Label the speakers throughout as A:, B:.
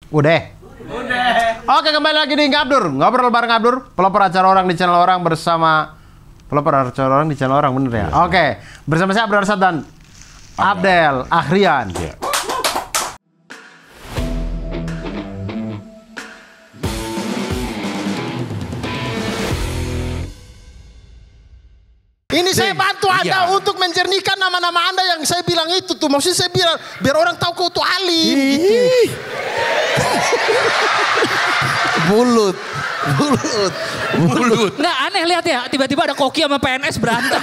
A: Udah. Oke, kembali lagi di Ngabdur. Ngobrol bareng Ngabdur, pelopor acara orang di channel orang bersama pelopor acara orang di channel orang, bener ya? Oke, bersama saya Abdul Arsad dan Abdel Ahrian. Ini saya bantu Anda untuk menjernihkan nama-nama Anda yang saya bilang itu tuh. Maksudnya saya bilang biar orang tahu kau tuh alim. Gitu. Bulut.
B: Nggak aneh lihat ya, tiba-tiba ada Koki sama PNS berantem.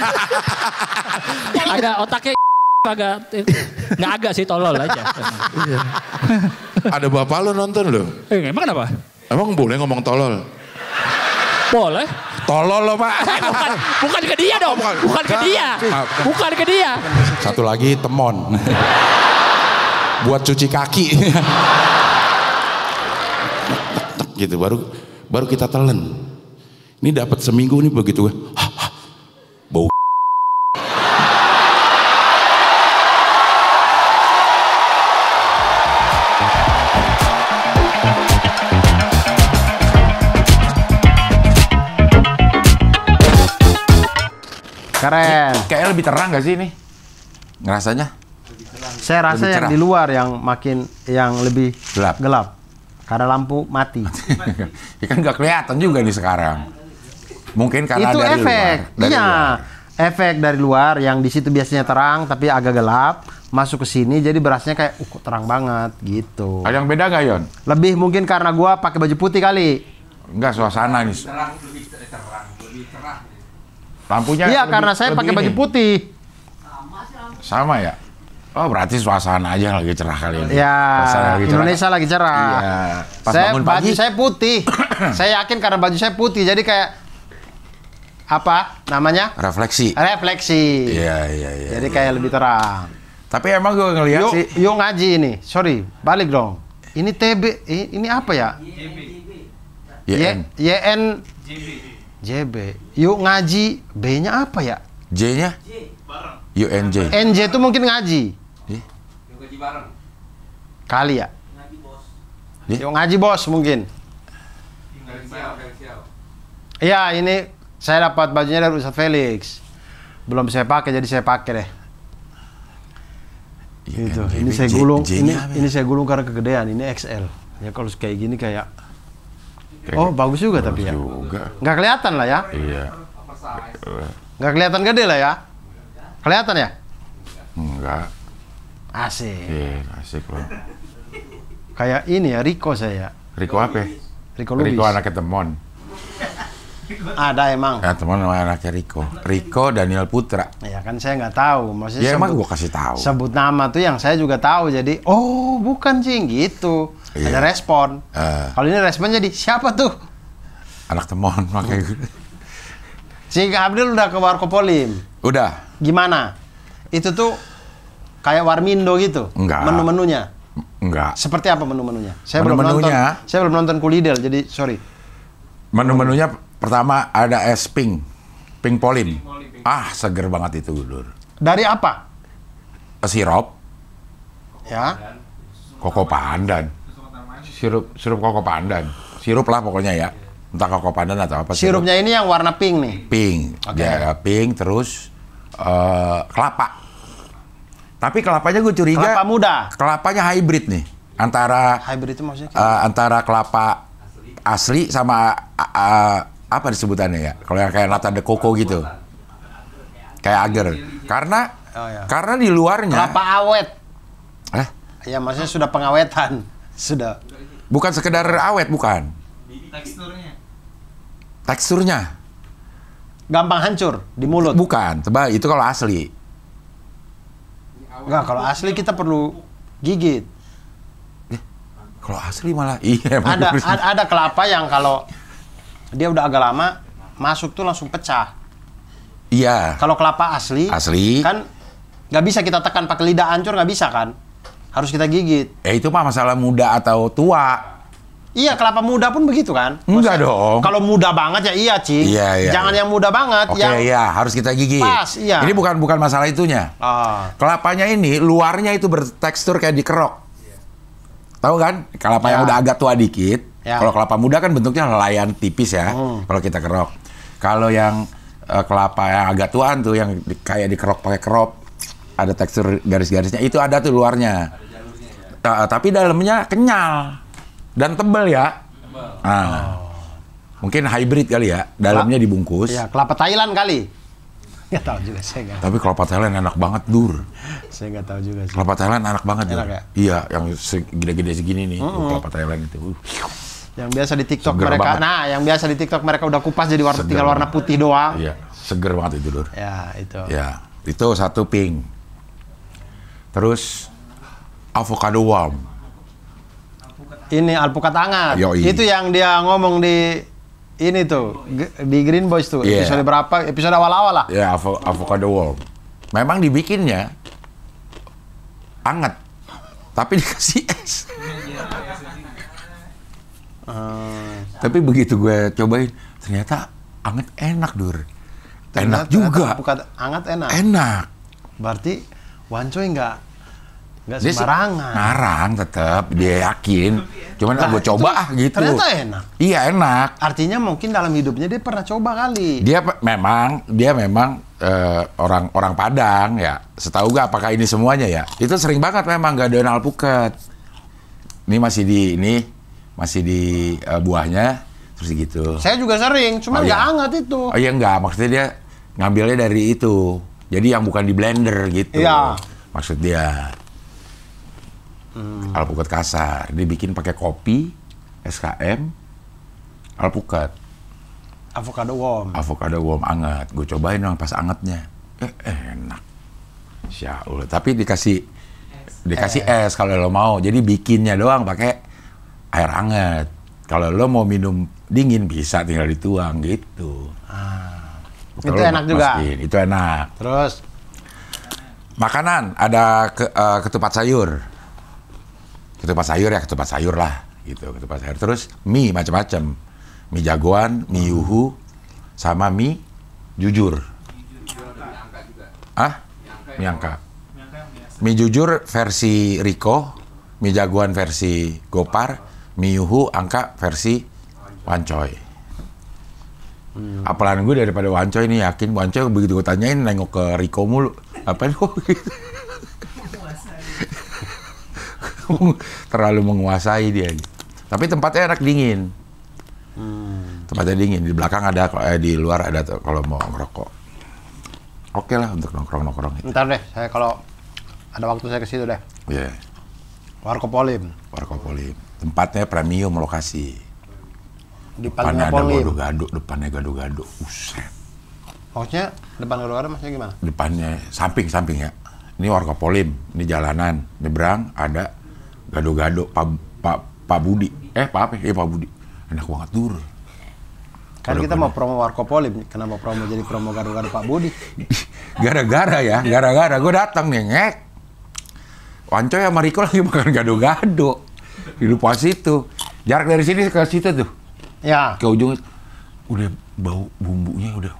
B: Ada otaknya nggak agak sih, tolol aja.
C: Ada bapak lo nonton lo.
B: Emang kenapa?
C: Emang boleh ngomong tolol?
B: Boleh.
C: Tolol lo pak.
B: Bukan ke dia dong. Bukan ke dia. Bukan ke dia.
C: Satu lagi temon. Buat cuci kaki. Gitu baru kita telan. Ini dapat seminggu nih begitu. Bau.
A: Keren.
C: Kayaknya lebih terang gak sih ini? Ngerasanya?
A: Saya rasa yang di luar yang lebih gelap. Karena lampu mati.
C: Ya kan gak kelihatan juga nih sekarang. Mungkin karena
A: itu
C: dari
A: efek.
C: Luar.
A: Iya.
C: Luar.
A: Efek dari luar yang di situ biasanya terang tapi agak gelap, masuk ke sini jadi berasnya kayak kok terang banget gitu.
C: Ada yang beda gak, Yon?
A: Lebih mungkin karena gua pakai baju putih kali.
C: Enggak, suasana nih. Lampunya
A: iya, karena saya pakai baju putih.
C: Sama ya? Oh, berarti suasana aja lagi cerah kali ini.
A: Ya,
C: lagi
A: Indonesia lagi cerah.
C: Iya. Pas
A: baju
C: pagi
A: saya putih. Saya yakin karena baju saya putih, jadi kayak apa namanya?
C: Refleksi. Iya.
A: Jadi kayak lebih terang.
C: Tapi emang gue ngeliat sih.
A: Yuk ngaji ini. Sorry, balik dong. Ini TB, ini apa ya? YN. JB. Yuk ngaji, B-nya apa ya?
C: J-nya? UNJ.
A: NJ itu mungkin ngaji.
D: Yuk ngaji bareng.
A: Kali ya?
D: Ngaji bos.
A: Yuk ngaji bos mungkin. Iya, ini saya dapat bajunya dari Ustadz Felix. Belum saya pakai, jadi saya pakai deh. Gitu. Ini saya gulung. Ini saya gulung karena kegedean. Ini XL. Ya kalau kayak gini kayak. Oh, bagus juga tapi ya. Nggak kelihatan lah ya.
C: Iya.
A: Nggak kelihatan gede lah ya. Kelihatan ya?
C: Enggak.
A: Asik.
C: Iya, asik loh.
A: Kayak ini ya, Rico saya.
C: Rico apa?
A: Rico Lubis.
C: Rico anaknya Temon.
A: Ada emang.
C: Ya, Temon sama anaknya Rico. Rico Daniel Putra.
A: Ya kan saya nggak tahu. Maksudnya
C: ya emang gua kasih tahu.
A: Sebut nama tuh yang saya juga tahu. Jadi, oh bukan sih gitu.
C: Iya.
A: Ada respon. Kalau ini respon jadi siapa tuh?
C: Anak Temon makanya.
A: Si Abdul udah ke Warkopolim.
C: Udah.
A: Gimana? Itu tuh kayak Warmindo gitu.
C: Enggak.
A: Menu-menunya.
C: Enggak.
A: Seperti apa menu-menunya? Saya
C: Menu-menunya,
A: belum nonton Kulidel, jadi sorry.
C: Menu-menunya pertama ada es pink polim. Ah, seger banget itu, Dur.
A: Dari apa?
C: Sirup,
A: Ya.
C: koko pandan. Sirup koko pandan. Sirup lah pokoknya ya. Entah koko pandan atau apa.
A: Sirupnya ini yang warna pink nih.
C: Pink.
A: Oke.
C: Ya, pink terus kelapa. Tapi kelapanya gue curiga.
A: Kelapa muda.
C: Kelapanya hybrid nih. Antara
A: Hybrid itu maksudnya?
C: antara kelapa asli sama apa disebutannya ya? Kalau yang kayak nata de coco gitu. Kayak agar. Karena di luarnya
A: Kelapa awet.
C: Ya,
A: maksudnya sudah pengawetan. Sudah.
C: bukan sekedar awet, bukan. Teksturnya.
A: Gampang hancur di mulut.
C: Bukan, tebal itu kalau asli.
A: Enggak, kalau asli kita perlu gigit.
C: Kalau asli malah iya.
A: Ada kelapa yang kalau dia udah agak lama masuk tuh langsung pecah.
C: Iya.
A: Kalau kelapa asli kan nggak bisa kita tekan pakai lidah hancur, nggak bisa kan? Harus kita gigit.
C: Itu mah masalah muda atau tua.
A: Iya, kelapa muda pun begitu kan?
C: Enggak dong.
A: Kalau muda banget ya iya, Cing.
C: Iya.
A: Jangan yang muda banget.
C: Oke, iya, harus kita gigit.
A: Pas, iya.
C: Ini bukan masalah itunya. Kelapanya ini, luarnya itu bertekstur kayak dikerok. Tahu kan? Kelapa yang udah agak tua dikit.
A: Ya.
C: Kalau kelapa muda kan bentuknya helaian tipis ya. Kalau kita kerok. Kalau yang kelapa yang agak tuaan tuh yang kayak dikerok pakai kerop, ada tekstur garis-garisnya. Itu ada tuh luarnya. Tapi dalamnya kenyal dan tebal ya. Nah, mungkin hybrid kali ya. Dalamnya dibungkus.
A: Iya, kelapa Thailand kali. Nggak tahu juga, saya nggak.
C: Tapi kelapa Thailand enak banget, Dur.
A: Saya nggak tahu juga sih.
C: Kelapa Thailand enak banget, Dur.
A: Enak ya?
C: Iya, yang gede-gede segini nih, kelapa Thailand itu.
A: Yang biasa di TikTok
C: Seger
A: mereka,
C: banget.
A: yang biasa di TikTok mereka udah kupas jadi warna
C: Seger
A: tinggal warna
C: banget.
A: putih doang.
C: Iya, seger banget itu, Dur.
A: Ya, itu.
C: Ya, itu satu pink. Terus avocado worm.
A: Ini alpukat hangat.
C: Yoi.
A: Itu yang dia ngomong di ini tuh di Green Boys tuh.
C: Iya.
A: Episode berapa? Episode awal-awal lah.
C: Ya, avocado worm. Memang dibikinnya hangat, tapi dikasih es. Tapi begitu gue cobain, ternyata hangat enak, Dur. Enak juga.
A: Alpukat hangat enak.
C: Enak.
A: Berarti Wancoy nggak
C: Dia
A: sembarangan.
C: ngarang tetap, dia yakin. Cuman
A: Nah,
C: gue coba
A: itu
C: gitu.
A: ternyata enak.
C: Iya, enak.
A: Artinya mungkin dalam hidupnya dia pernah coba kali.
C: Dia memang orang Padang ya. Setahu gue apakah ini semuanya ya? Itu sering banget memang gadoin alpukat. Ini masih di buahnya terus gitu.
A: Saya juga sering, cuma
C: Oh,
A: nggak
C: iya.
A: hangat itu.
C: Oh iya enggak, maksudnya dia ngambilnya dari itu. Jadi yang bukan di blender gitu.
A: Iya.
C: Maksud dia. Alpukat kasar. Dibikin pakai kopi, SKM, alpukat.
A: Avocado worm.
C: Avocado worm anget. Gue cobain dong pas angetnya. Enak. Insya Allah. Tapi dikasih es kalau lo mau. Jadi bikinnya doang pakai air hangat. Kalau lo mau minum dingin bisa tinggal dituang gitu.
A: Itu enak juga.
C: Itu enak.
A: Terus
C: Makanan ada ketupat sayur. Ketupat sayur lah gitu, ketupat sayur. Terus mie macam-macam. Mie jagoan, mie yuhu, sama mie jujur. Mie angka. Mie jujur versi Riko, mie jagoan versi Gopar, mie yuhu angka versi Wancoy. Apalan gue daripada Wancoy ini yakin. Wancoy begitu gue tanyain nengok ke Riko mulu. Apain kok gitu. Terlalu menguasai dia. Tapi tempatnya enak dingin. Tempatnya dingin. Di belakang ada, di luar ada tuh kalau mau ngerokok. Oke lah untuk nongkrong-nongkrong itu.
A: ntar deh, saya kalau ada waktu saya ke situ deh.
C: Iya.
A: Warkopolim.
C: Warkopolim. Tempatnya premium lokasi.
A: Depannya
C: Depannya ada
A: Polim.
C: gado-gado, depannya gado-gado. Uset.
A: Maksudnya depan gado-gado maksudnya gimana?
C: Depannya samping ya. Ini Warkopolim, ini jalanan. Nyebrang ada gado-gado Pak Budi. Pak Budi. Enak banget, Dur.
A: Kan kita mau promo Warkopolim, kenapa promo jadi promo gado-gado Pak Budi?
C: Gara-gara gue datang nih, ngek. Wancoy sama Riko lagi makan gado-gado di depan situ. Jarak dari sini ke situ tuh,
A: Ya.
C: ke ujung udah bau bumbunya udah,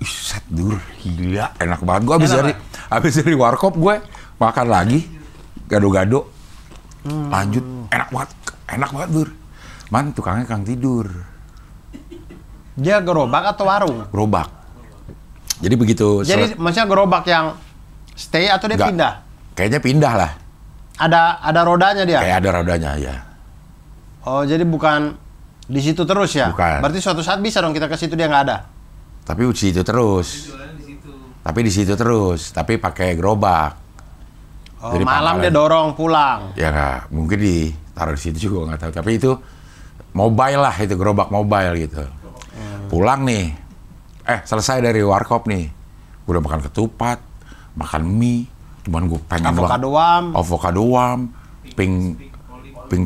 C: set Dur, gila, enak banget. Gue habis dari warkop gue makan lagi gado-gado, lanjut, enak banget Dur. Man, tukangnya Kang Tidur,
A: Dia gerobak atau warung?
C: gerobak. Jadi begitu.
A: Jadi maksudnya gerobak yang stay atau dia
C: Nggak.
A: pindah?
C: Kayaknya pindah lah.
A: Ada rodanya dia?
C: Kayak ada rodanya ya.
A: Oh, jadi bukan di situ terus ya?
C: Bukan.
A: Berarti suatu saat bisa dong kita ke situ dia nggak ada?
C: Tapi di situ terus. Tapi pakai gerobak.
A: Oh,
C: Jadi
A: malam
C: pangkalan.
A: dia dorong pulang.
C: Ya nggak, mungkin ditaruh di situ juga nggak tahu. Tapi itu mobile lah, itu gerobak mobile gitu. Pulang nih, selesai dari warkop nih, udah makan ketupat, makan mie, cuman gue pengen avocado worm, pink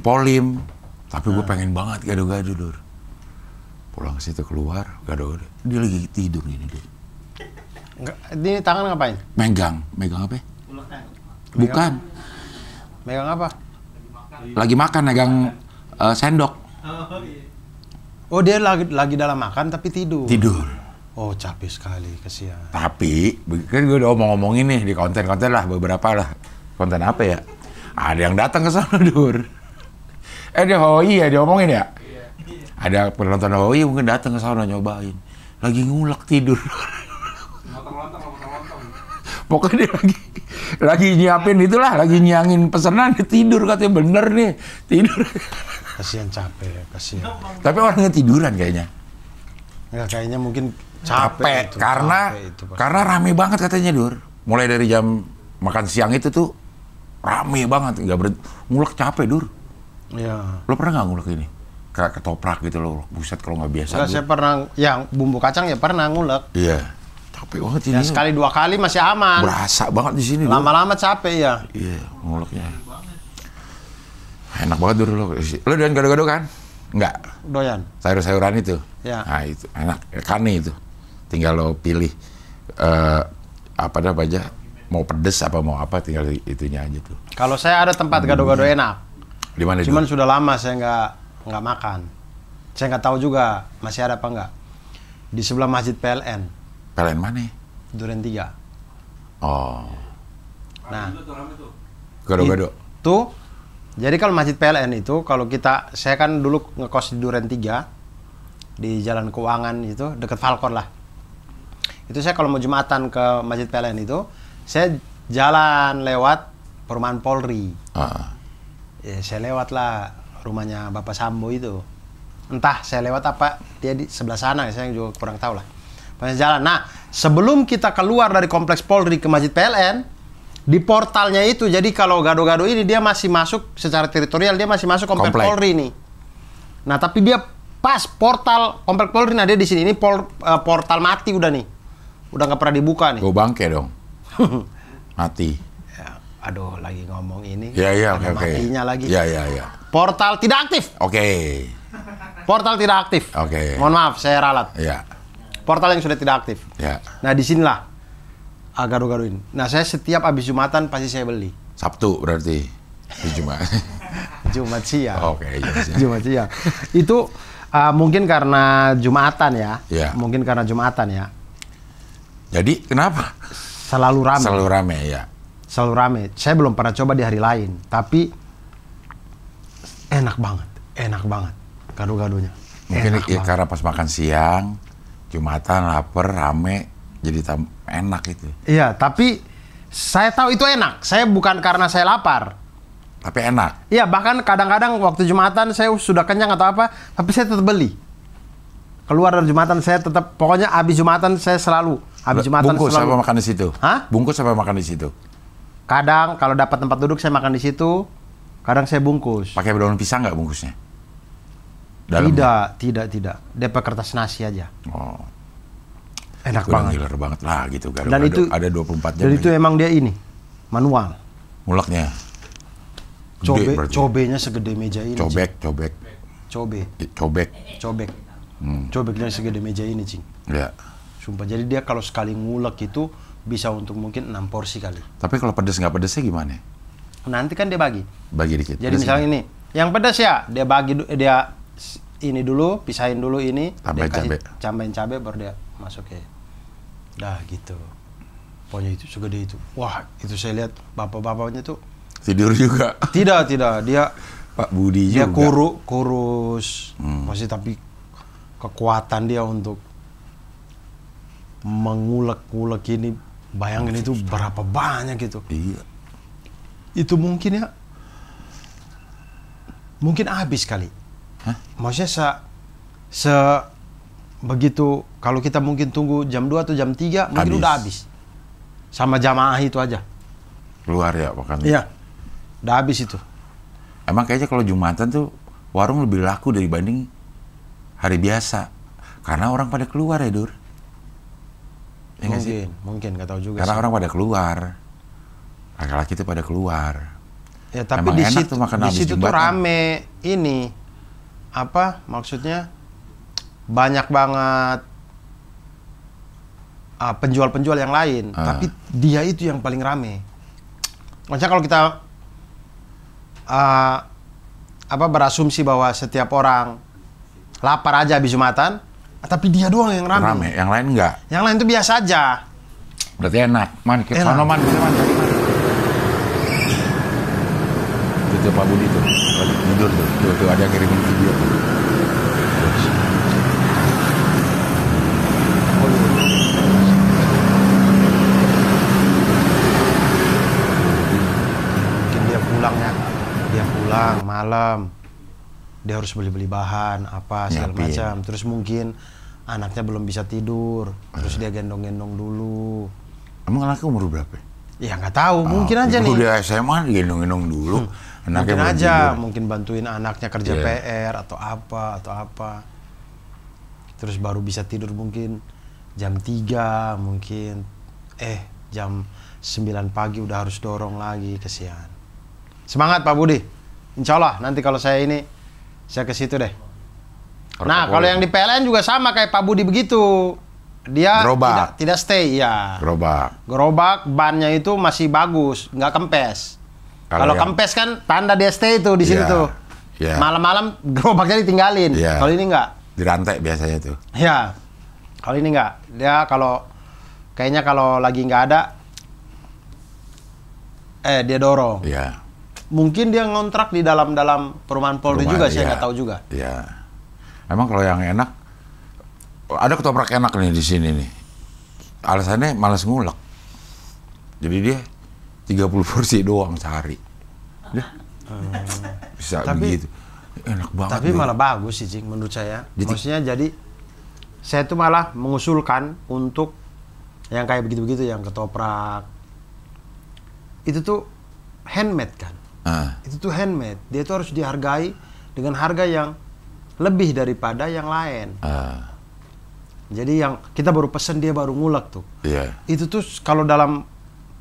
C: polim, tapi gue pengen banget gado-gado Dur. Pulang ke situ keluar, gado-gado, dia lagi tidur gini deh.
A: Ini tangan ngapain?
C: Megang apa? Bukan,
A: Megang apa?
C: lagi makan, megang sendok.
A: Oh, dia lagi dalam makan tapi tidur.
C: Tidur.
A: Oh, capek sekali, kesian.
C: Tapi, kan gue udah ngomongin nih di konten-konten lah, beberapa lah. Konten apa ya? Ada yang datang ke sana, Dur. Dia Hoi ya, dia omongin ya? Ada penonton Hoi mungkin datang ke sana nyobain. Lagi ngulek tidur. Pokoknya dia lagi nyiapin itulah, lagi nyangin pesanan, dia tidur katanya bener nih, tidur.
A: Kasihan capek, kasihan.
C: Tapi orangnya tiduran kayaknya.
A: Enggak, kayaknya mungkin capek itu,
C: karena
A: capek itu,
C: karena rame banget katanya Dur. Mulai dari jam makan siang itu tuh rame banget, nggak berhenti. Ngulek capek Dur.
A: Iya.
C: Lo pernah nggak ngulek ini? Kayak ketoprak gitu loh, buset kalau nggak biasa.
A: Enggak, saya pernah, yang bumbu kacang ya pernah ngulek.
C: Iya, capek banget ini.
A: Ya sekali 2 kali masih aman.
C: Berasa banget di sini.
A: Lama-lama capek ya.
C: Iya, nguleknya. Enak banget Dur lo. Lo doyan gado-gado kan? Enggak.
A: Doyan.
C: Sayur-sayuran itu.
A: Ya.
C: Nah itu enak, kani itu. Tinggal lo pilih apa aja. Mau pedes apa mau apa, tinggal itunya aja tuh.
A: Kalau saya ada tempat gado-gado enak.
C: Di mana?
A: Cuman sudah lama saya nggak makan. Saya nggak tahu juga masih ada apa nggak. Di sebelah Masjid PLN.
C: PLN mana?
A: Duren 3.
C: Oh.
A: Nah,
C: Gado-gado.
A: itu jadi kalau Masjid PLN itu kalau saya kan dulu ngekos di Duren 3 di Jalan Keuangan itu dekat Falcon lah. Itu saya kalau mau Jumatan ke Masjid PLN itu saya jalan lewat perumahan Polri. Ya, saya lewat lah rumahnya Bapak Sambo itu. Entah saya lewat apa, dia di sebelah sana, saya juga kurang tahu lah. Pas jalan. Nah, sebelum kita keluar dari kompleks Polri ke Masjid PLN, di portalnya itu, jadi kalau gado-gado ini dia masih masuk secara teritorial, dia masih masuk kompleks Polri nih. Nah, tapi dia pas portal kompleks Polri, nah dia di sini, ini portal mati udah nih. Udah nggak pernah dibuka nih.
C: Gue bangke dong. Mati.
A: Ya, aduh, lagi ngomong ini.
C: Iya, oke.
A: Matinya lagi.
C: Iya.
A: Portal tidak aktif.
C: Oke.
A: Portal tidak aktif.
C: Oke.
A: Mohon maaf, saya ralat.
C: Iya.
A: Portal yang sudah tidak aktif.
C: Ya.
A: Nah, disinilah gado-gadoin. Nah, saya setiap habis Jumatan pasti saya beli.
C: Sabtu berarti. Jumat.
A: Jumat siang.
C: Oke, iya.
A: Jumat siang. Itu mungkin karena Jumatan ya.
C: Iya.
A: Mungkin karena Jumatan ya.
C: Jadi kenapa?
A: Selalu ramai.
C: Selalu rame ya.
A: Selalu rame. Saya belum pernah coba di hari lain, tapi enak banget gado-gadonya.
C: Mungkin ya, karena pas makan siang, Jumatan lapar, rame, jadi enak itu.
A: Iya, tapi saya tahu itu enak. Saya bukan karena saya lapar.
C: Tapi enak.
A: Iya, bahkan kadang-kadang waktu Jumatan saya sudah kenyang atau apa, tapi saya tetap beli. Keluar dari Jumatan saya tetap, pokoknya habis Jumatan saya selalu habis Jumatan
C: bungkus
A: selalu.
C: apa makan di situ?
A: Hah?
C: Bungkus apa makan di situ?
A: Kadang kalau dapat tempat duduk saya makan di situ, kadang saya bungkus.
C: Pakai daun pisang nggak bungkusnya? Dalamnya?
A: Tidak. Dia pakai kertas nasi aja.
C: Oh.
A: Enak
C: Udah
A: banget.
C: ngiler banget lah gitu.
A: Dan itu
C: ada 24 jam.
A: Dan itu emang dia ini manual.
C: Muleknya. Gede berarti.
A: Cobenya segede meja ini.
C: Cobek.
A: Cobek. Cobeknya segede meja ini, Cing.
C: Ya.
A: Sumpah, jadi dia kalau sekali ngulek itu bisa untuk mungkin 6 porsi kali.
C: Tapi kalau pedes nggak pedesnya gimana?
A: Nanti kan dia bagi.
C: Bagi dikit.
A: Jadi misalnya ini, yang pedas ya, dia bagi, dia ini dulu, pisahin dulu ini,
C: Tambahin
A: dia
C: cabai.
A: tambahin cabai baru dia masuk ya. Dah gitu. Pokoknya itu segede itu. Wah, itu saya lihat bapak-bapaknya tuh.
C: Tidur juga.
A: Tidak, dia
C: Pak Budi
A: dia
C: juga.
A: kurus. Masih tapi kekuatan dia untuk mengulek-ngulek ini, bayangin itu berapa banyak gitu.
C: Iya.
A: Itu mungkin ya, mungkin habis kali.
C: Hah?
A: Maksudnya begitu, kalau kita mungkin tunggu jam 2 atau jam 3, mungkin
C: Habis.
A: udah habis. Sama jamaah itu aja.
C: Keluar ya makan.
A: Iya, udah habis itu.
C: Emang kayaknya kalau Jumatan tuh warung lebih laku dibanding hari biasa. Karena orang pada keluar ya, Dur. Ya nggak sih?
A: Mungkin, nggak tahu juga
C: Karena
A: sih.
C: orang pada keluar. Laki-laki itu pada keluar.
A: Ya, tapi
C: Emang
A: di
C: enak
A: situ,
C: tuh makan
A: di
C: habis
A: situ tuh
C: jembatan.
A: rame ini. Apa maksudnya? Banyak banget penjual-penjual yang lain, tapi dia itu yang paling rame. Maksudnya kalau kita berasumsi bahwa setiap orang lapar aja habis Jumatan, tapi dia doang yang rame.
C: Rame, yang lain enggak.
A: Yang lain tuh biasa aja.
C: Berarti enak. Man, ke
A: Enak.
C: sono man, bisa man. Itu Pak Budi tuh. Lagi tidur Dur, tuh ada yang ngirimin video.
A: Mungkin dia pulang ya, dia pulang malam, dia harus beli bahan apa segala
C: Nyiapin.
A: macam. Terus mungkin anaknya belum bisa tidur, terus dia gendong-gendong dulu.
C: Emang anaknya umur berapa?
A: Ya nggak tahu, mungkin aja nih.
C: Udah SMA digendong-gendong dulu. Anaknya
A: Mungkin
C: belum
A: aja,
C: tidur.
A: mungkin bantuin anaknya kerja
C: Iya.
A: PR atau apa. Terus baru bisa tidur mungkin jam 3 mungkin. Jam 9 pagi udah harus dorong lagi, kesian. Semangat Pak Budi. Insya Allah nanti kalau saya ke situ deh. Nah, kalau yang di PLN juga sama kayak Pak Budi begitu. Dia
C: Gerobak.
A: tidak stay, ya. Gerobak, bannya itu masih bagus, nggak kempes. Kalau
C: yang-
A: kempes kan tanda dia stay itu di situ
C: Iya,
A: tuh.
C: iya.
A: Malam-malam gerobaknya ditinggalin.
C: Iya.
A: Kalau ini nggak.
C: Dirantai biasanya tuh.
A: Ya. Kalau ini nggak. Dia kayaknya kalau lagi nggak ada, dia dorong.
C: Iya.
A: Mungkin dia ngontrak di dalam perumahan Polri
C: Rumah,
A: juga, saya
C: iya.
A: nggak tahu juga.
C: Iya. Emang kalau yang enak, ada ketoprak enak nih di sini nih. Alasannya malas ngulek. Jadi dia 30 porsi doang sehari. Dia bisa
A: Tapi-
C: begitu. Enak banget.
A: Tapi
C: bro.
A: malah bagus sih, Cing, menurut saya.
C: Jadi-
A: Maksudnya jadi, saya tuh malah mengusulkan untuk yang kayak begitu-begitu, yang ketoprak. Itu tuh handmade kan. Itu tuh handmade. Dia tuh harus dihargai dengan harga yang lebih daripada yang lain. Jadi yang kita baru pesen dia baru ngulek tuh.
C: Iya.
A: Itu tuh kalau dalam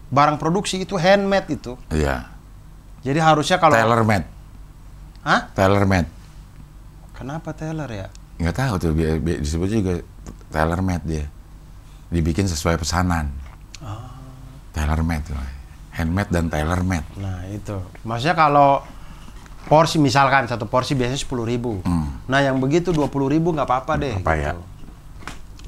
A: barang produksi itu handmade itu.
C: Iya.
A: Jadi harusnya kalau...
C: Tailor made.
A: Hah?
C: Tailor made.
A: Kenapa tailor ya?
C: Nggak tahu tuh disebut juga tailor made dia. Dibikin sesuai pesanan. Tailor made tuh. Handmade dan tailor made.
A: Nah itu. Maksudnya kalau porsi misalkan satu porsi biasanya 10.000. Nah yang begitu 20.000 nggak apa-apa deh.
C: Apa ya?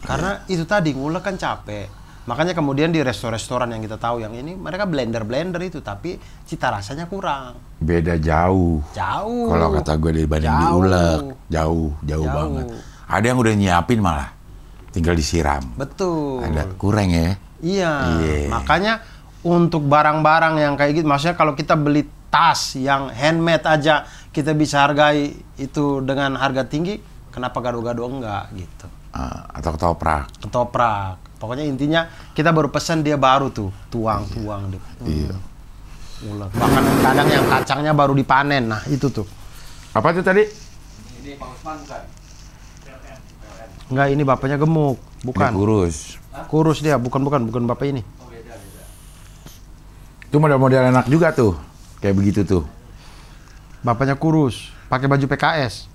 A: Karena itu tadi ngulek kan capek. Makanya kemudian di restoran yang kita tahu yang ini mereka blender itu, tapi cita rasanya kurang.
C: Beda jauh.
A: Jauh.
C: Kalau kata gue dibanding
A: Jauh.
C: diulek, jauh banget. Ada yang udah nyiapin malah, tinggal disiram.
A: Betul.
C: Ada kurang ya.
A: Iya.
C: Iya.
A: Makanya untuk barang-barang yang kayak gitu, maksudnya kalau kita beli tas yang handmade aja kita bisa hargai itu dengan harga tinggi, kenapa gado-gado enggak gitu?
C: Atau ketoprak.
A: Ketoprak. Pokoknya intinya kita baru pesan dia baru tuh tuang deh.
C: Iya.
A: Ulek. Bahkan kadang yang kacangnya baru dipanen. Nah, itu tuh.
C: Apa itu tadi?
D: Ini Pak Usman bukan?
A: Enggak, ini bapaknya gemuk,
C: Ini
A: bukan.
C: kurus.
A: Kurus dia, bukan bapak ini.
C: Itu model-model enak juga tuh. Kayak begitu tuh.
A: Bapaknya kurus, pakai baju PKS.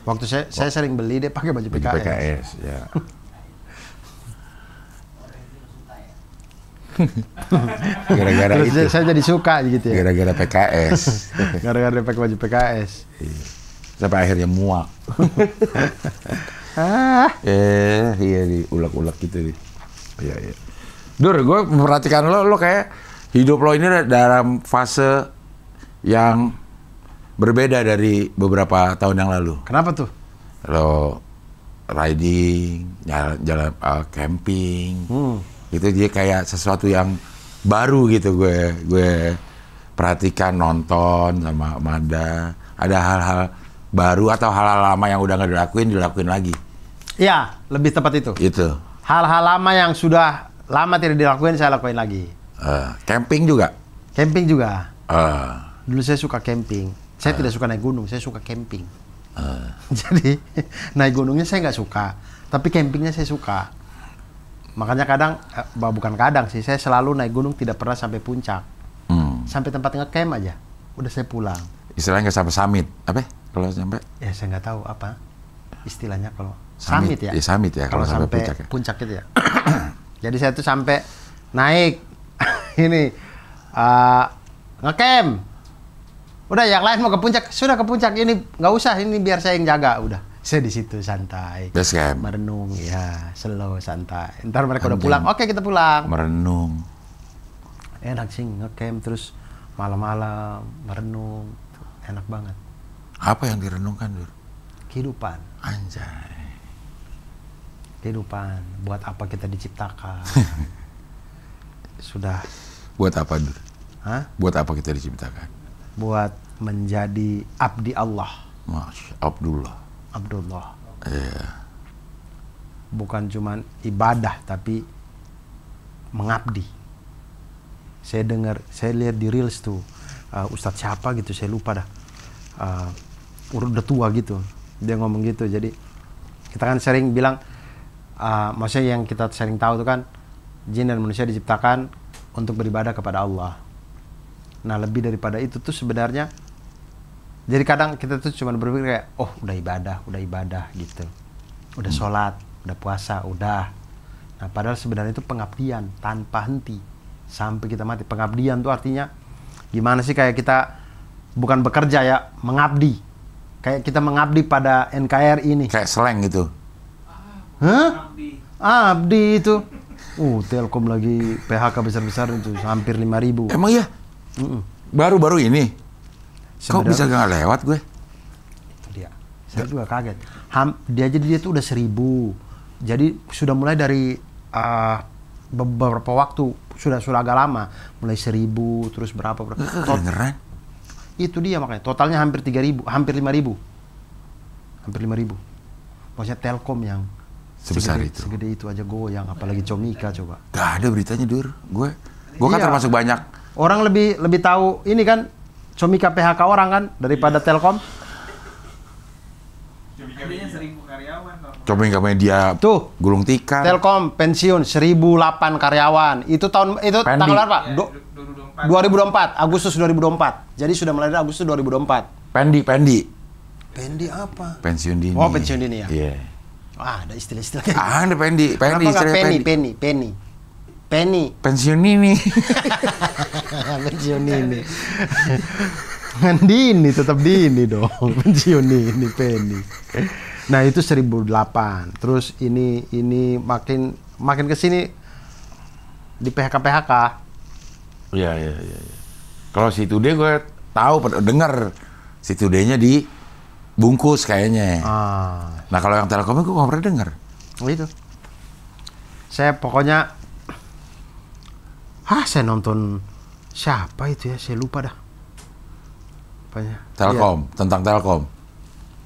A: Waktu saya sering beli dia pakai baju
C: Baju
A: PKS.
C: PKS, ya. Gara-gara
A: Terus
C: itu.
A: saya jadi suka gitu ya.
C: Gara-gara PKS.
A: Gara-gara dia pakai baju PKS.
C: Sampai akhirnya muak. Iya di ulek-ulek gitu nih. Iya. Dur, gue memperhatikan lo kayak hidup lo ini dalam fase yang berbeda dari beberapa tahun yang lalu.
A: Kenapa tuh?
C: Lo riding, jalan camping, itu dia kayak sesuatu yang baru gitu gue perhatikan, nonton sama Mada. Ada hal-hal baru atau hal-hal lama yang udah nggak dilakuin lagi.
A: Iya, lebih tepat itu.
C: Itu.
A: Hal-hal lama yang sudah lama tidak dilakuin saya lakuin lagi.
C: Camping juga.
A: Camping juga.
C: Eh,
A: Dulu saya suka camping. Saya tidak suka naik gunung, saya suka camping. Jadi naik gunungnya saya nggak suka, tapi campingnya saya suka. Makanya kadang, bukan kadang sih, saya selalu naik gunung tidak pernah sampai puncak. Sampai tempat ngecamp aja, udah saya pulang.
C: Istilahnya nggak sampai summit, apa? Kalau sampai?
A: Ya saya nggak tahu apa istilahnya kalau summit ya.
C: Ya, summit ya,
A: Kalau sampai
C: puncak ya.
A: puncak itu ya. Jadi saya tuh sampai naik ini ngecamp. Udah yang lain mau ke puncak, sudah ke puncak, ini nggak usah, ini biar saya yang jaga. Udah, saya di situ santai,
C: Base camp.
A: merenung, ya slow santai. Ntar mereka udah
C: Anjing.
A: pulang, oke kita pulang.
C: Merenung.
A: Enak sih ngecamp terus malam-malam merenung, Enak banget.
C: Apa yang direnungkan, Dur?
A: Kehidupan.
C: Anjay.
A: Kehidupan. Buat apa kita diciptakan? Sudah.
C: Buat apa, Dur?
A: Hah?
C: Buat apa kita diciptakan?
A: Buat menjadi abdi Allah.
C: Masya Abdullah.
A: Abdullah.
C: Iya.
A: Bukan cuma ibadah, tapi mengabdi. Saya lihat di Reels tuh, Ustadz siapa gitu, saya lupa dah. Udah tua gitu, dia ngomong gitu. Jadi kita kan sering bilang, maksudnya yang kita sering tahu tuh kan, jin dan manusia diciptakan untuk beribadah kepada Allah. Nah, lebih daripada itu tuh sebenarnya, jadi kadang kita tuh cuma berpikir kayak, oh udah ibadah gitu, udah sholat, udah puasa, udah. Nah, padahal sebenarnya itu pengabdian tanpa henti sampai kita mati. Pengabdian tuh artinya gimana sih, kayak kita bukan bekerja ya, mengabdi. Kayak kita mengabdi pada NKRI ini.
C: Kayak slang gitu.
A: Hah? Abdi itu. Telkom lagi PHK besar-besar itu hampir 5.000.
C: Emang iya? Baru-baru ini? Kok bisa
A: Sebenarnya-
C: gak lewat gue?
A: Itu dia. Saya juga kaget. Dia tuh udah 1.000. Jadi sudah mulai dari beberapa waktu, sudah agak lama. Mulai 1.000, terus berapa.
C: Kedengeran?
A: Itu dia makanya. Totalnya hampir 3.000, hampir 5.000. Hampir 5.000. Maksudnya Telkom yang
C: Sebesar itu.
A: segede itu aja goyang, apalagi Comika coba.
C: Gak ada beritanya, Dur. Gue kan
A: Iya.
C: termasuk banyak.
A: Orang lebih tahu ini kan, Comika PHK orang kan daripada Telkom.
C: Comika Media
A: Tuh.
C: gulung tikar.
A: Telkom pensiun 1.008 karyawan. Itu
C: Pendi.
A: tanggal berapa? 2024, Agustus 2024. Jadi sudah mulai dari Agustus 2024.
C: Pendi.
A: Pendi apa?
C: Pensiun dini.
A: Oh, pensiun dini ya.
C: Iya.
A: Wah, ada istilah-istilah kayak
C: Ada Pendi.
A: Kenapa nggak
C: istilahnya
A: Penny?
C: Pensiun dini.
A: Pensiun ini. Kan dini, tetap dini dong. Pensiun ini, Penny. Nah, itu 1.008. Terus ini makin ke sini di PHK.
C: Iya. Kalau si Today gue tahu, dengar si Today-nya di bungkus kayaknya. Nah, kalau yang Telkomnya gue nggak pernah dengar.
A: Itu. Saya pokoknya, saya nonton siapa itu ya? Saya lupa dah. Apanya?
C: Telkom, tentang Telkom.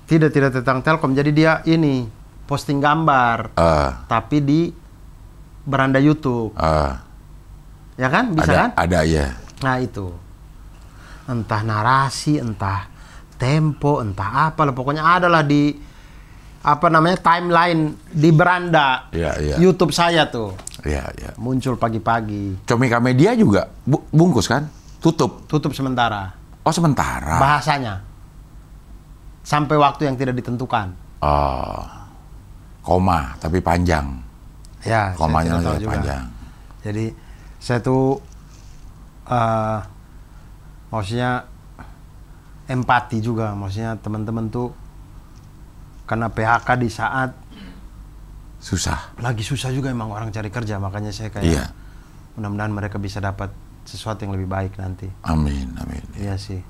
A: Tidak tentang Telkom. Jadi dia ini posting gambar, tapi di beranda YouTube. Ya kan? Bisa kan?
C: Ada ya.
A: Nah, itu. Entah narasi, entah tempo, entah apa lah. Pokoknya adalah di timeline di beranda
C: Iya.
A: YouTube saya tuh.
C: Iya.
A: Muncul pagi-pagi.
C: Comika Media juga bungkus kan?
A: Tutup sementara.
C: Oh, sementara.
A: Bahasanya. Sampai waktu yang tidak ditentukan.
C: Koma, tapi panjang.
A: Ya,
C: Komanya
A: saya tidak tahu
C: lagi
A: juga.
C: panjang.
A: Jadi saya tuh maksudnya empati juga, maksudnya teman-teman tuh karena PHK di saat
C: Susah.
A: lagi susah juga emang orang cari kerja, makanya saya kayak
C: Iya.
A: mudah-mudahan mereka bisa dapat sesuatu yang lebih baik nanti.
C: Amin.
A: Iya sih.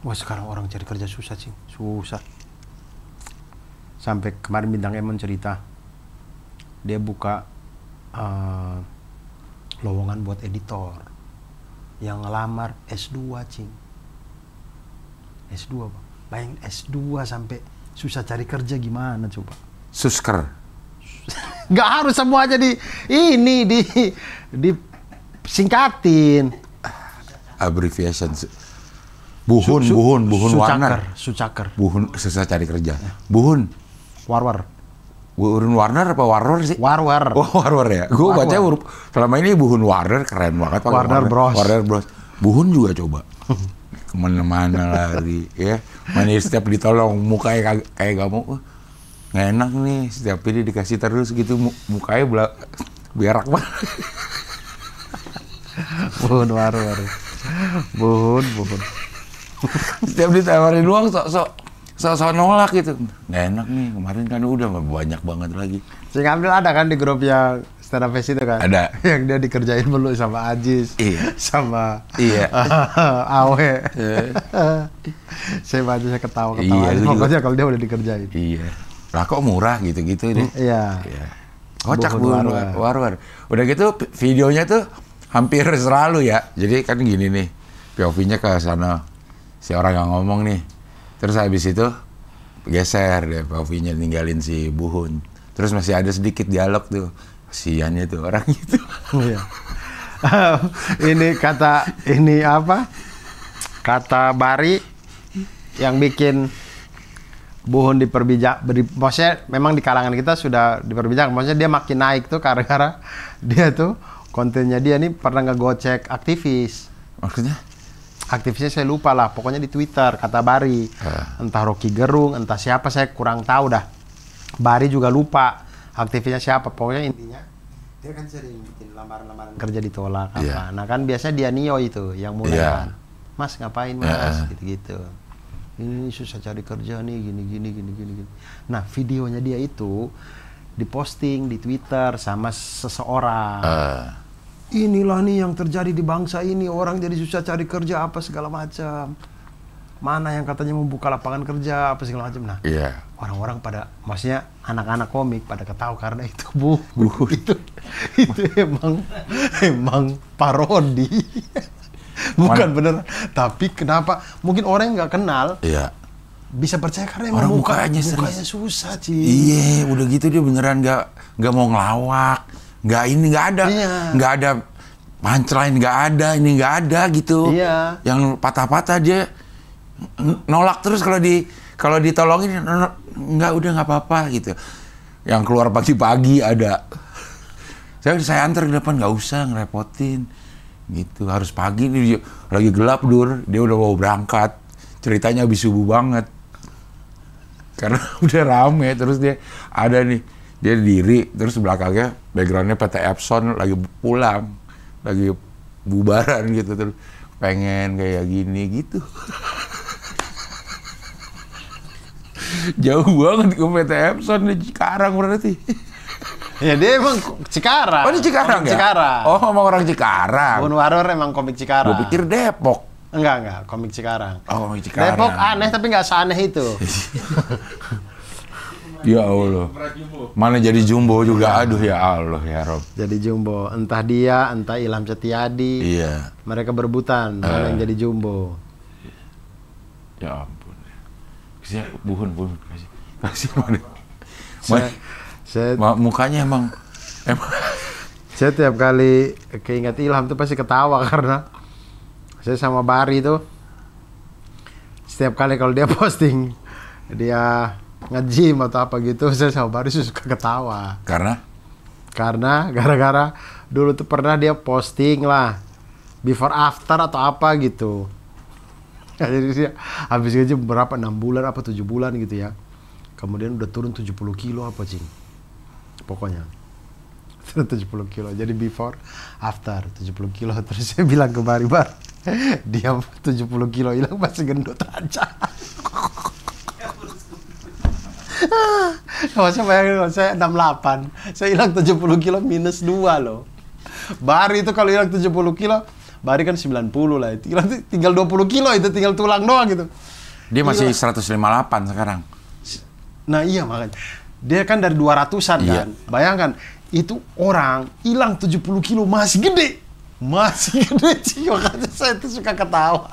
A: Wah, sekarang orang cari kerja susah sih, susah. Sampai kemarin Bintang Emon cerita, dia buka lowongan buat editor yang ngelamar S2, cing. S2, Bang. Bayangin S2 sampai susah cari kerja, gimana coba?
C: Susker.
A: Nggak harus semua aja di singkatin.
C: Abbreviation. Buhun Warner.
A: Sucaker.
C: Buhun susah cari kerja. Buhun Warner apa Warner sih?
A: Warwer.
C: Oh, Warner ya. Gue
A: Warner.
C: baca huruf selama ini Buhun Warner keren banget. pakai
A: Warner Bros.
C: Warner Bros. Buhun juga coba. Kemana-mana lari ya. Mana setiap ditolong mukanya kayak gak mau. Nggak enak nih, setiap ini dikasih terus gitu mukanya berak banget.
A: Buhun Warwer. Buhun.
C: Setiap ditawarin uang sok nolak gitu. Nggak enak nih, kemarin kan udah banyak banget lagi.
A: Saya ngambil ada kan di grup yang stand up face itu kan?
C: Ada.
A: Yang dia dikerjain mulu sama Ajis,
C: Iya.
A: sama
C: Iya.
A: Awe. Saya baca saya ketawa-ketawa.
C: Iya,
A: aja.
C: lu juga.
A: Pokoknya kalau dia udah dikerjain.
C: Iya. Lah kok murah gitu-gitu deh.
A: Iya.
C: Iya. Kocak
A: Buhun
C: Bu, war-war. Udah gitu videonya tuh hampir selalu ya. Jadi kan gini nih, POV-nya ke sana. Si orang yang ngomong nih. Terus habis itu geser deh POV-nya ninggalin si Buhun. Terus masih ada sedikit dialog tuh. Kasiannya tuh orang itu.
A: Iya. Ini apa? Kata Bari yang bikin Buhun maksudnya memang di kalangan kita sudah diperbincangkan. Maksudnya dia makin naik tuh gara-gara dia tuh kontennya dia nih pernah ngegocek aktivis.
C: Maksudnya?
A: Aktivisnya saya lupa lah. Pokoknya di Twitter kata Bari. Entah Rocky Gerung, entah siapa saya kurang tahu dah. Bari juga lupa aktivisnya siapa. Pokoknya intinya dia kan sering bikin lamaran-lamaran kerja ditolak apa.
C: Yeah.
A: Nah kan biasanya dia Nio itu yang mulai kan. Mas ngapain mas? Gitu-gitu. Ini susah cari kerja nih gini. Nah videonya dia itu diposting di Twitter sama seseorang. Inilah nih yang terjadi di bangsa ini, orang jadi susah cari kerja apa segala macam. Mana yang katanya membuka lapangan kerja apa segala macam. Nah, orang-orang pada, maksudnya anak-anak komik pada ketawa karena itu itu emang parodi. Bukan bener. Tapi kenapa? Mungkin orang yang nggak kenal bisa percaya karena emang
C: orang mukanya
A: susah sih.
C: Iya, udah gitu dia beneran nggak mau ngelawak, nggak ada punchline, nggak ada gitu.
A: Iya.
C: Yang patah-patah dia nolak terus kalau ditolongin udah nggak apa-apa gitu. Yang keluar pagi-pagi ada. Saya antar ke depan, nggak usah ngerepotin gitu. Harus pagi nih lagi gelap dia udah mau berangkat. Ceritanya habis subuh banget. Karena udah rame, terus dia ada nih, dia diri, terus belakangnya backgroundnya PT Epson lagi pulang, lagi bubaran gitu, terus pengen kayak gini gitu. Jauh banget ke PT Epson di Cikarang berarti.
A: Ya dia emang Cikarang.
C: Oh di Cikarang ya?
A: Cikarang.
C: Oh emang orang Cikarang.
A: Buhun Warrior emang komik Cikarang.
C: Gue pikir Depok.
A: Enggak, komik Cikarang.
C: Oh komik Cikarang.
A: Depok aneh tapi nggak seaneh itu.
C: Ya Allah. Mana jadi jumbo juga, aduh ya Allah ya Rob.
A: Jadi jumbo, entah dia, entah Ilham Setiadi.
C: Iya.
A: Mereka berebutan mana yang jadi jumbo.
C: Ya ampun. Kasih Buhun kasih mana? Mukanya emang.
A: Saya tiap kali keinget Ilham tuh pasti ketawa karena saya sama Bari tuh setiap kali kalau dia posting dia nge-gym atau apa gitu, saya sama Bari suka ketawa. Karena gara-gara dulu tuh pernah dia posting lah before after atau apa gitu. Jadi dia habis nge-gym berapa 6 bulan apa 7 bulan gitu ya. Kemudian udah turun 70 kilo apa cing. Pokoknya 70 kilo. Jadi before, after 70 kilo. Terus saya bilang ke Bari, dia 70 kilo hilang masih gendut aja. Kalau saya bayangin, kalau saya 68, saya hilang 70 kilo minus 2 loh. Bari itu kalau hilang 70 kilo, Bari kan 90 lah. Itu tinggal 20 kilo, itu tinggal tulang doang gitu.
C: Dia masih 158 sekarang.
A: Nah iya makanya. Dia kan dari 200-an kan. Bayangkan, itu orang hilang 70 kilo masih gede. Masih gede sih. Makanya saya tuh suka ketawa.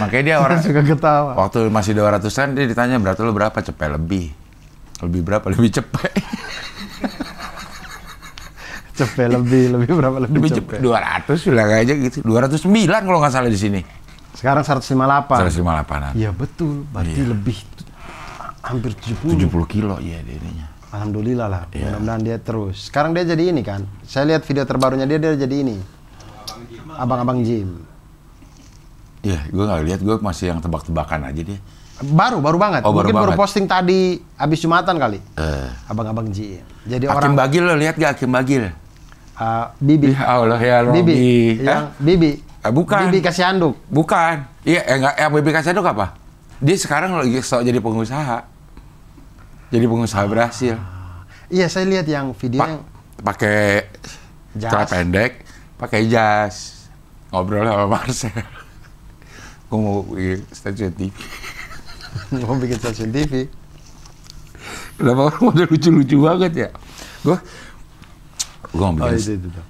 C: Makanya dia orang
A: suka ketawa.
C: Waktu masih 200-an dia ditanya berat lu berapa, cepet lebih. Lebih berapa? Lebih cepet.
A: Cepet lebih berapa lebih cepet?
C: 200 bilang aja gitu. 209 kalau nggak salah di sini.
A: Sekarang 158.
C: 158-an.
A: Iya betul. Berarti lebih hampir 70
C: kilo iya dia.
A: Alhamdulillah lah. Mudah-mudahan dia terus. Sekarang dia jadi ini kan. Saya lihat video terbarunya dia jadi ini. Abang-abang gym.
C: Iya, gue nggak lihat, gue masih yang tebak-tebakan aja dia.
A: Baru banget. Mungkin baru posting tadi habis Jumatan kali. Abang-abang gym. Jadi
C: Hakim Bagil lo lihat gak Hakim Bagil?
A: Bibi.
C: Ya Allah ya Robi.
A: Bibi. Yang Bibi.
C: Bukan.
A: Bibi kasih handuk.
C: Bukan. Iya, enggak. Bibi kasih handuk apa? Dia sekarang lagi jadi pengusaha. Jadi pengusaha berhasil.
A: Iya, saya lihat yang video yang
C: pakai celana pendek, pakai jas, ngobrol sama Marcel. Gue mau bikin stasiun TV.
A: Mau bikin stasiun TV.
C: Kenapa orang udah lucu-lucu banget ya? Gue mau bikin.
A: Itu.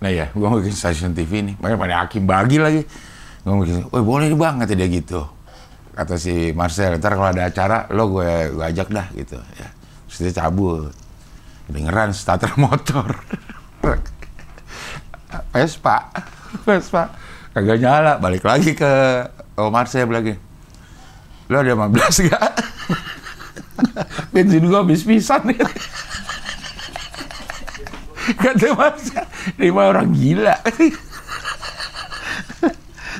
C: Nah ya, gue mau bikin stasiun TV nih. Pada Hakim bagi lagi. Gue mau bikin, woi boleh banget dia gitu. Kata si Marcel, ntar kalau ada acara, lo gue ajak dah gitu. Ya. Terus dia cabut. Dengeran starter motor. Vespa. Kagak nyala, balik lagi ke Marcel lagi. Lo ada 15 gak? Bensin gua habis pisan. Kata Marcel, ini mah orang gila.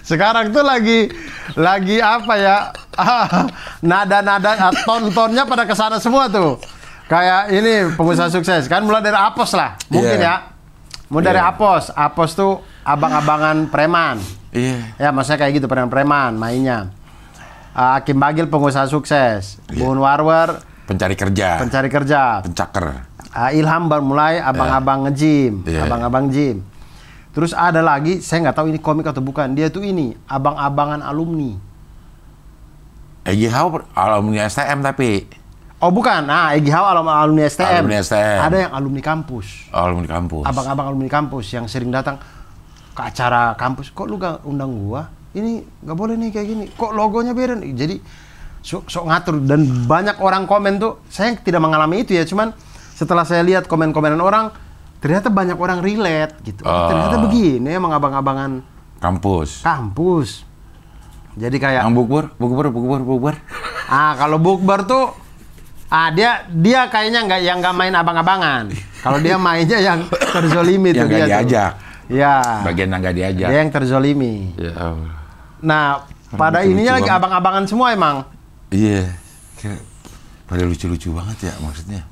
A: Sekarang tuh lagi apa ya? Nada-nada tontonnya pada kesana semua tuh. Kayak ini pengusaha sukses kan mulai dari Apos lah, mungkin ya. Mulai dari Apos. Apos tuh abang-abangan preman. Ya maksudnya kayak gitu, preman mainnya. Hakim Bagil pengusaha sukses. Bun Warwer
C: pencari kerja. Pencaker.
A: Ilham baru mulai abang-abang nge-gym, abang-abang gym. Terus ada lagi, saya nggak tahu ini komik atau bukan. Dia tuh ini abang-abangan alumni.
C: Egy Hau alumni STM tapi.
A: Oh bukan, Egy Hau alumni STM.
C: Alumni STM.
A: Ada yang alumni kampus.
C: Alumni kampus.
A: Abang-abang alumni kampus yang sering datang ke acara kampus. Kok lu gak undang gua? Ini nggak boleh nih kayak gini. Kok logonya beda nih? Jadi sok ngatur dan banyak orang komen tuh. Saya tidak mengalami itu ya, cuman setelah saya lihat komen-komenan orang, ternyata banyak orang relate gitu. Ternyata begini emang abang-abangan
C: kampus.
A: Jadi kayak
C: yang bukber.
A: Kalau bukber tuh dia kayaknya nggak main abang-abangan. Kalau dia mainnya yang terzolimi tuh
C: yang
A: dia
C: nggak diajak.
A: Ya.
C: Bagian yang nggak diajak.
A: Dia yang terzolimi.
C: Ya Allah.
A: Nah, pada ininya lagi abang-abangan semua emang.
C: Iya. Pada lucu-lucu banget ya maksudnya.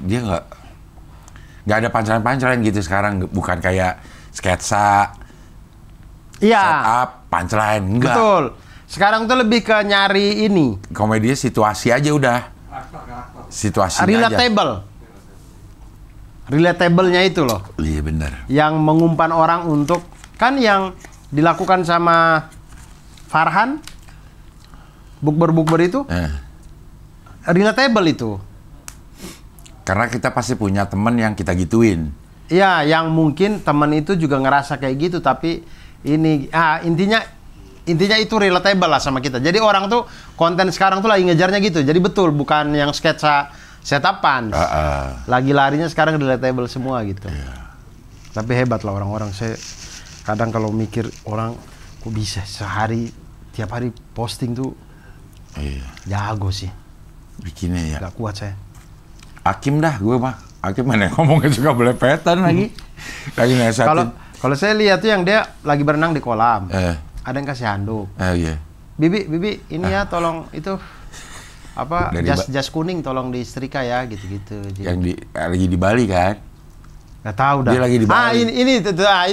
C: Dia nggak ada punchline gitu sekarang, bukan kayak sketsa.
A: Iya.
C: Setup, punchline enggak.
A: Betul. Sekarang tuh lebih ke nyari ini.
C: Komedinya situasi aja udah. Situasi aja.
A: Relatablenya itu loh.
C: Iya benar.
A: Yang mengumpan orang untuk kan yang dilakukan sama Farhan bukber itu relatable itu.
C: Karena kita pasti punya teman yang kita gituin.
A: Iya, yang mungkin teman itu juga ngerasa kayak gitu, tapi ini intinya itu relatable lah sama kita. Jadi orang tuh konten sekarang tuh lagi ngejarnya gitu. Jadi betul, bukan yang sketsa setupan. Lagi larinya sekarang relatable semua gitu. Tapi hebat lah orang-orang. Saya kadang kalau mikir orang kok bisa tiap hari posting tuh. Jago sih.
C: Bikinnya ya.
A: Gak kuat saya.
C: Hakim dah gue mah. Hakim mana ngomongnya juga belepetan lagi. Lagi nasihatin.
A: Kalau saya lihat tuh yang dia lagi berenang di kolam. Ada yang kasih handuk.
C: Iya.
A: Bibi, ini ya tolong itu apa jas kuning tolong disetrika ya gitu-gitu.
C: Yang lagi di Bali kan?
A: Gak tahu dah.
C: Dia lagi di Bali.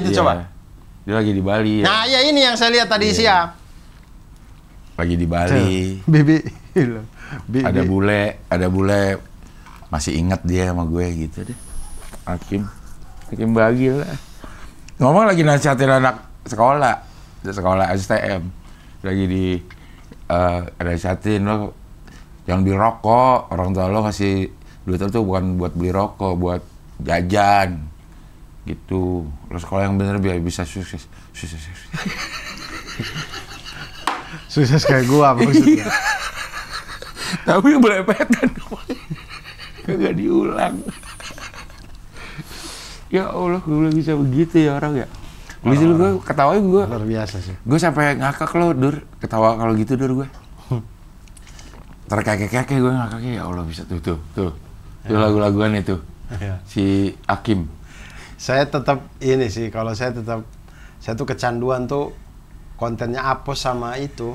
A: Itu coba.
C: Dia lagi di Bali.
A: Nah, ya ini yang saya lihat tadi siang.
C: Lagi di Bali.
A: Bibi.
C: Ada bule masih ingat dia sama gue gitu deh. Hakim Bagil lah. Ngomong lagi nasihatin anak sekolah STM. Lagi di nasihatin lo jangan beli rokok, orang tua lo kasih duit itu bukan buat beli rokok, buat jajan gitu. Lo sekolah yang bener biar bisa sukses.
A: Sukses kayak gua maksudnya.
C: Tapi belepetan kagak diulang. Ya Allah, gue bisa begitu ya orang ya. Bisa gue ketawain gue.
A: Luar biasa sih.
C: Gue sampai ngakak lo, Dur. Ketawa kalau gitu, Dur, gue. Terkekek-kekek gue ngakaknya, ya Allah bisa tuh. Tuh lagu-laguan itu. Si Hakim.
A: Saya tetap ini sih, kalau saya tuh kecanduan tuh kontennya Apos sama itu.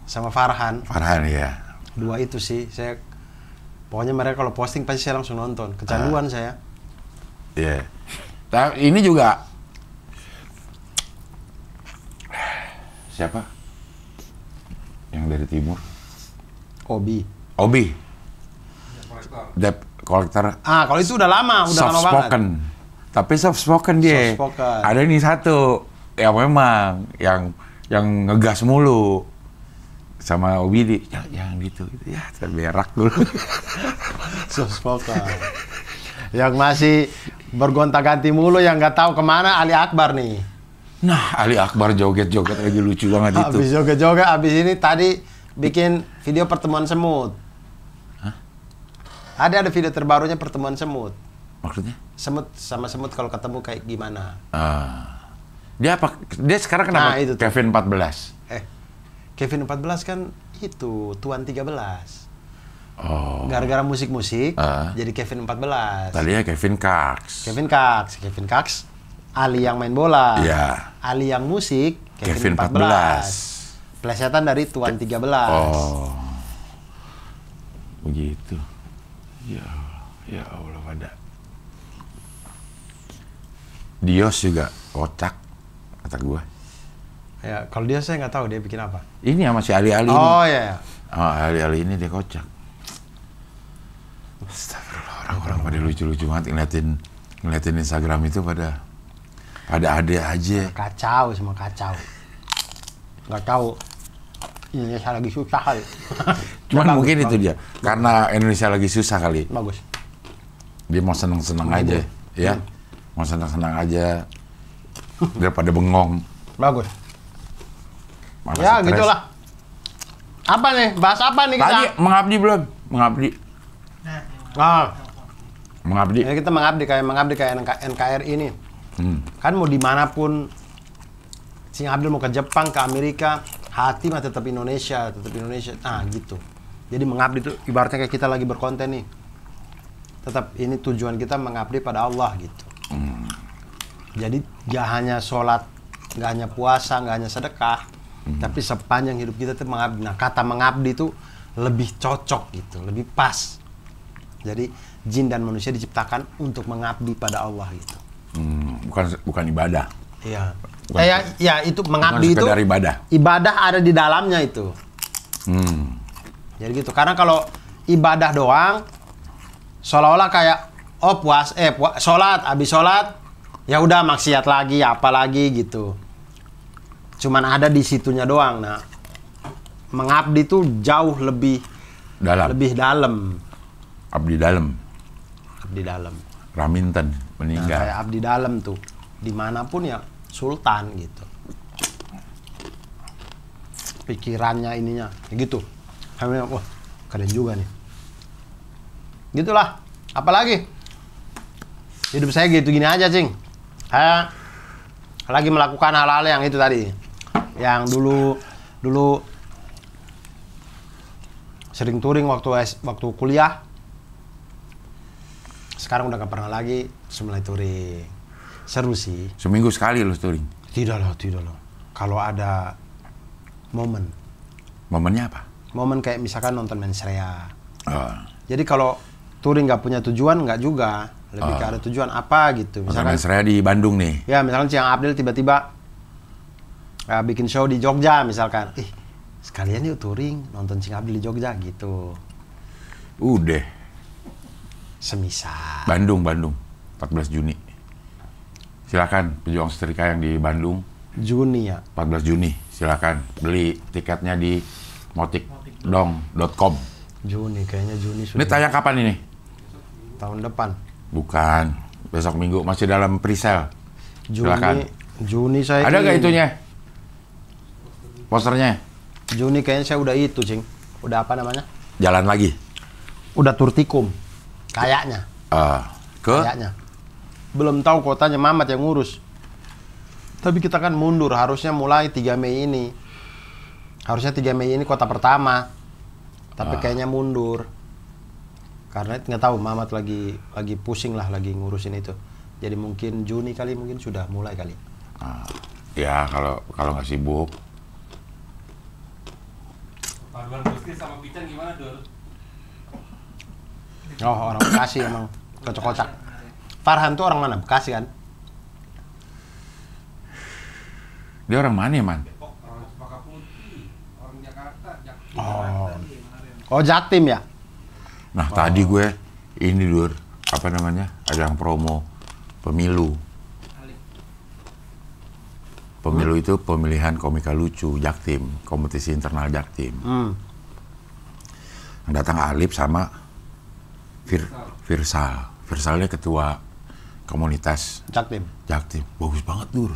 A: Sama Farhan.
C: Farhan ya.
A: Dua itu sih, pokoknya mereka kalau posting pasti saya langsung nonton. Kecanduan saya.
C: Iya. Nah, ini juga siapa? Yang dari timur?
A: Obi.
C: Debt collector.
A: Ah, kalau itu udah lama
C: Soft
A: banget.
C: spoken. Tapi soft spoken dia.
A: Soft spoken.
C: Ada ini satu yang memang yang ngegas mulu sama Obidi. Jangan gitu. Ya, terberak dulu.
A: Soft spoken. Yang masih bergonta-ganti mulu yang nggak tahu kemana Ali Akbar nih.
C: Nah, Ali Akbar joget-joget lagi lucu banget itu.
A: Habis joget-joget, habis ini tadi bikin video pertemuan semut.
C: Hah?
A: Ada video terbarunya pertemuan semut.
C: Maksudnya?
A: Semut sama semut kalau ketemu kayak gimana?
C: Dia apa? Dia sekarang kenapa?
A: Nah, itu tuh.
C: Kevin 14.
A: Kevin 14 kan itu Tuan 13.
C: Oh.
A: Gara-gara musik-musik jadi Kevin 14.
C: Tadinya Kevin Cox.
A: Kevin Cox, Ali yang main bola.
C: Iya.
A: Ali yang musik,
C: Kevin 14.
A: Plesetan dari Tuan 13.
C: Oh. Begitu. Ya Allah ada. Dios juga kocak kata gua.
A: Ya, kalau dia saya nggak tahu dia bikin apa.
C: Ini sama si Ali-Ali ini.
A: Oh iya.
C: Oh, Ali-Ali ini dia kocak. Astagfirullah, orang-orang pada lucu-lucu banget ngeliatin Instagram itu pada ada aja.
A: Kacau, semua kacau. Nggak tahu. Indonesia lagi susah kali.
C: Cuman
A: Bagus,
C: mungkin itu
A: bagus.
C: dia, karena Indonesia lagi susah kali.
A: Bagus.
C: Dia mau seneng-seneng aja, ya. Mau seneng-seneng aja daripada bengong.
A: Bagus.
C: Malah
A: Ya,
C: stres.
A: gitulah. Apa nih? Bahas apa nih kita?
C: Tadi mengabdi belum? Mengabdi. Mengabdi.
A: Ya, kita mengabdi kayak NKRI ini. Kan mau dimanapun Sing Abdul mau ke Jepang, ke Amerika, hati mah tetap Indonesia. Nah, gitu. Jadi mengabdi itu ibaratnya kayak kita lagi berkonten nih. Tetap ini tujuan kita mengabdi pada Allah gitu. Jadi gak hanya sholat, gak hanya puasa, gak hanya sedekah, tapi sepanjang hidup kita tuh mengabdi. Nah, kata mengabdi itu lebih cocok gitu, lebih pas. Jadi jin dan manusia diciptakan untuk mengabdi pada Allah gitu.
C: Bukan ibadah.
A: Iya.
C: Bukan-
A: Ya itu mengabdi
C: Bukan
A: itu
C: sekedar ibadah.
A: ibadah ada di dalamnya itu. Jadi gitu. Karena kalau ibadah doang seolah-olah kayak sholat, habis sholat ya udah maksiat lagi, apa lagi gitu. Cuman ada di situnya doang. Nah, mengabdi itu jauh lebih
C: Dalam.
A: Abdi dalam.
C: Abdi dalam. Raminten
A: Nah,
C: meninggal.
A: kayak abdi dalam tuh dimanapun ya sultan gitu. Pikirannya ininya kayak gitu. Kami wah keren juga nih. Gitulah. Apalagi hidup saya gitu gini aja, Cing. Saya lagi melakukan hal-hal yang itu tadi. Yang dulu sering touring waktu kuliah. Sekarang udah gak pernah lagi, mulai touring. Seru sih.
C: Seminggu sekali lu touring.
A: Tidak loh. Kalau ada momen.
C: Momennya apa?
A: Momen kayak misalkan nonton Mensrea.
C: Oh.
A: Jadi kalau touring nggak punya tujuan, nggak juga. Lebih ke ada tujuan apa gitu.
C: Misalkan
A: Misalkan,
C: saya di Bandung nih.
A: ya misalkan Ciang Abdel tiba-tiba bikin show di Jogja misalkan. Sekalian yuk touring, nonton Ciang Abdel di Jogja gitu.
C: Udah.
A: Semisal.
C: Bandung. 14 Juni. Silakan pejuang setrika yang di Bandung.
A: Juni ya.
C: 14 Juni. Silakan beli tiketnya di motikdong.com.
A: Juni, kayaknya Juni
C: Ini
A: sudah.
C: tayang kapan ini?
A: Tahun depan.
C: Bukan. Besok Minggu masih dalam pre-sale. Silakan.
A: Juni saya.
C: Ada nggak
A: ini.
C: itunya? Posternya?
A: Juni kayaknya saya udah itu, Cing. Udah apa namanya?
C: Jalan lagi.
A: Udah turtikum. Kayaknya.
C: Ke?
A: Kayaknya. Belum tahu kotanya Mamat yang ngurus. Tapi kita kan mundur, harusnya mulai 3 Mei ini. Harusnya 3 Mei ini kota pertama. Tapi kayaknya mundur. Karena nggak tahu Mamat lagi pusing lah, lagi ngurusin itu. Jadi mungkin Juni kali, mungkin sudah mulai kali.
C: Ya kalau nggak sibuk.
D: Paduan Gusti sama Pican gimana, Dur?
A: Oh, orang Bekasi emang kocak-kocak. Farhan tuh orang mana? Bekasi kan?
C: Dia orang mana ya, Man?
D: Orang Cepaka Putih, orang Jakarta.
A: Oh, Jaktim ya?
C: Nah tadi gue ini Dur, apa namanya, ada yang promo pemilu. Pemilu itu pemilihan komika lucu Jaktim, kompetisi internal Jaktim. Yang datang Alip sama Virsal. Virsalnya ketua komunitas
A: Jaktim.
C: Jaktim. Bagus banget Dur.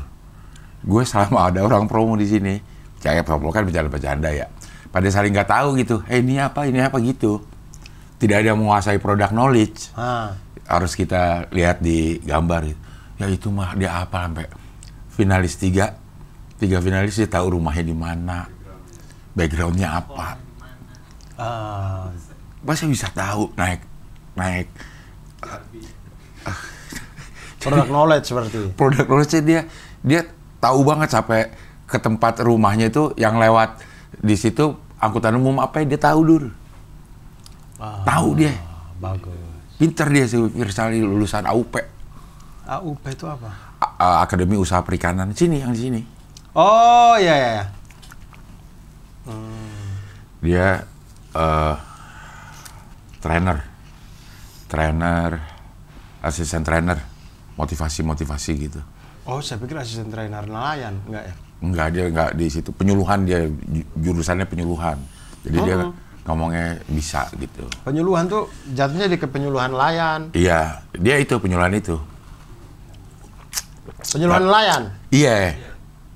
C: Gue selama ada orang promo di sini, kayak kan bercanda-bercanda ya. Pada saling nggak tahu gitu. Ini apa gitu. Tidak ada yang menguasai product knowledge. Harus kita lihat di gambar. Ya itu mah dia apa sampai finalis tiga finalis dia tahu rumahnya di mana, backgroundnya apa. Masa bisa tahu naik
A: product knowledge berarti.
C: Product knowledge dia tahu banget sampai ke tempat rumahnya itu yang lewat di situ angkutan umum apa yang dia tahu Dur. Tahu dia.
A: Bagus.
C: Pinter dia si Virsali, lulusan AUP.
A: AUP itu apa?
C: Akademi Usaha Perikanan yang di sini.
A: Oh iya.
C: Dia trainer, asisten trainer, motivasi gitu.
A: Oh, saya pikir asisten trainer nelayan, enggak ya?
C: Enggak, dia enggak di situ. Penyuluhan dia, jurusannya penyuluhan. Jadi dia ngomongnya bisa gitu.
A: Penyuluhan tuh jatuhnya di penyuluhan nelayan.
C: Iya, dia itu penyuluhan itu.
A: Penyuluhan nelayan?
C: Iya,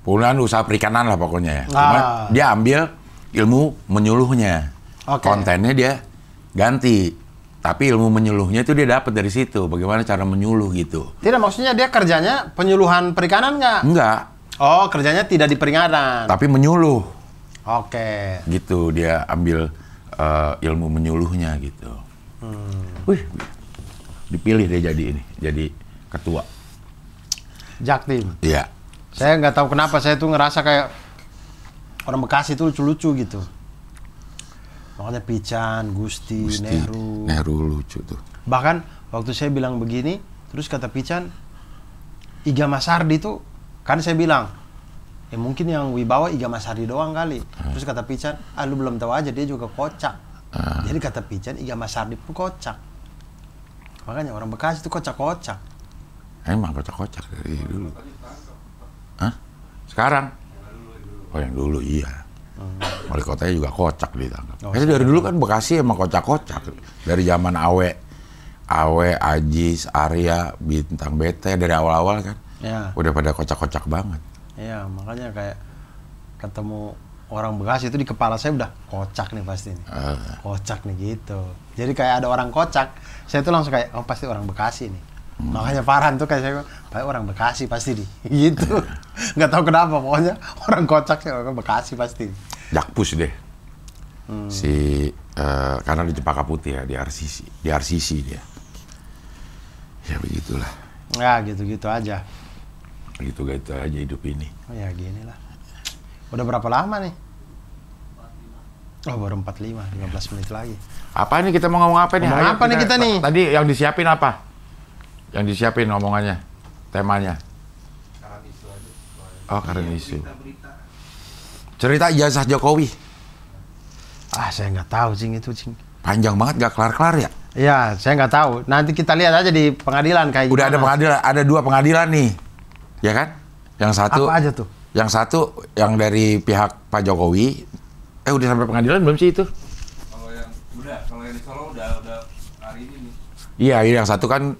C: penyuluhan usaha perikanan lah pokoknya ya. Cuma dia ambil ilmu menyuluhnya. Kontennya dia ganti. Tapi ilmu menyuluhnya itu dia dapat dari situ. Bagaimana cara menyuluh gitu.
A: Tidak, maksudnya dia kerjanya penyuluhan perikanan nggak?
C: Enggak.
A: Oh, kerjanya tidak di perikanan.
C: Tapi menyuluh.
A: Oke.
C: Gitu, dia ambil ilmu menyuluhnya gitu. Wih, dipilih dia jadi ketua.
A: Jaktim.
C: Iya.
A: Saya nggak tahu kenapa saya tuh ngerasa kayak orang Bekasi tuh lucu-lucu gitu. Makanya Pican, Gusti,
C: Nehru lucu tuh.
A: Bahkan waktu saya bilang begini, terus kata Pican, Iga Masardi tuh, kan saya bilang, mungkin yang wibawa Iga Masardi doang kali. Terus kata Pican, lu belum tahu aja dia juga kocak. Jadi kata Pican, Iga Masardi pun kocak. Makanya orang Bekasi tuh kocak-kocak.
C: Emang kocak-kocak dari dulu. Hah? Sekarang? Oh yang dulu iya. Wali kotanya juga kocak ditangkap. Dari dulu kan Bekasi emang kocak-kocak. Dari zaman Awe, Ajis, Arya, Bintang BT dari awal-awal kan.
A: Ya.
C: Udah pada kocak-kocak banget.
A: Iya, makanya kayak ketemu orang Bekasi itu di kepala saya udah kocak nih pasti nih. Kocak nih gitu. Jadi kayak ada orang kocak, saya tuh langsung kayak, oh pasti orang Bekasi nih. Makanya Farhan tuh kayak saya, kayak orang Bekasi pasti nih. Gitu. Nggak tahu kenapa, pokoknya orang kocak sih orang Bekasi pasti.
C: Jakpus deh. Karena di Cempaka Putih ya, di RCC dia. Ya begitulah.
A: Ya gitu-gitu aja.
C: Gitu-gitu aja hidup ini.
A: Oh ya gini lah. Udah berapa lama nih? Oh baru 45, 15 menit lagi.
C: Apa nih kita mau ngomong apa nih?
A: Ngomong apa nih kita nih?
C: Tadi yang disiapin apa? Yang disiapin omongannya, temanya. Oh karena isu. Cerita ijazah Jokowi.
A: Saya nggak tahu Cing itu Cing.
C: Panjang banget nggak kelar-kelar ya?
A: Iya, saya nggak tahu. Nanti kita lihat aja di pengadilan kayak
C: Udah
A: gimana.
C: ada pengadilan, ada 2 pengadilan nih, ya kan? Yang satu.
A: Apa aja tuh?
C: Yang satu yang dari pihak Pak Jokowi. Udah sampai pengadilan belum sih itu?
D: Kalau yang di Solo udah hari ini nih.
C: Iya, yang satu kan.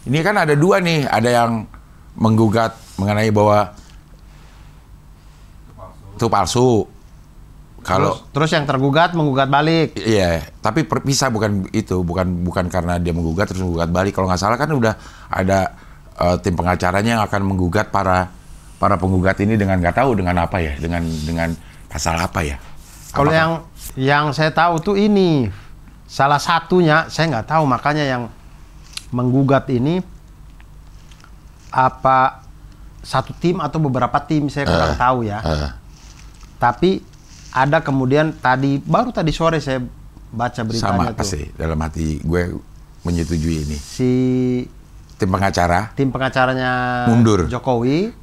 C: Ini kan ada 2 nih, ada yang menggugat mengenai bahwa itu palsu. Kalau
A: terus yang tergugat menggugat balik.
C: iya, tapi bisa bukan itu, bukan karena dia menggugat terus menggugat balik. Kalau nggak salah kan udah ada tim pengacaranya yang akan menggugat para penggugat ini dengan nggak tahu dengan apa ya, dengan pasal apa ya.
A: Kalau yang saya tahu tuh ini salah satunya saya nggak tahu, makanya yang menggugat ini apa satu tim atau beberapa tim saya kurang tahu ya. Tapi ada kemudian baru tadi sore saya baca beritanya
C: sama pasti dalam hati gue menyetujui ini.
A: Si
C: tim
A: pengacaranya
C: mundur.
A: Jokowi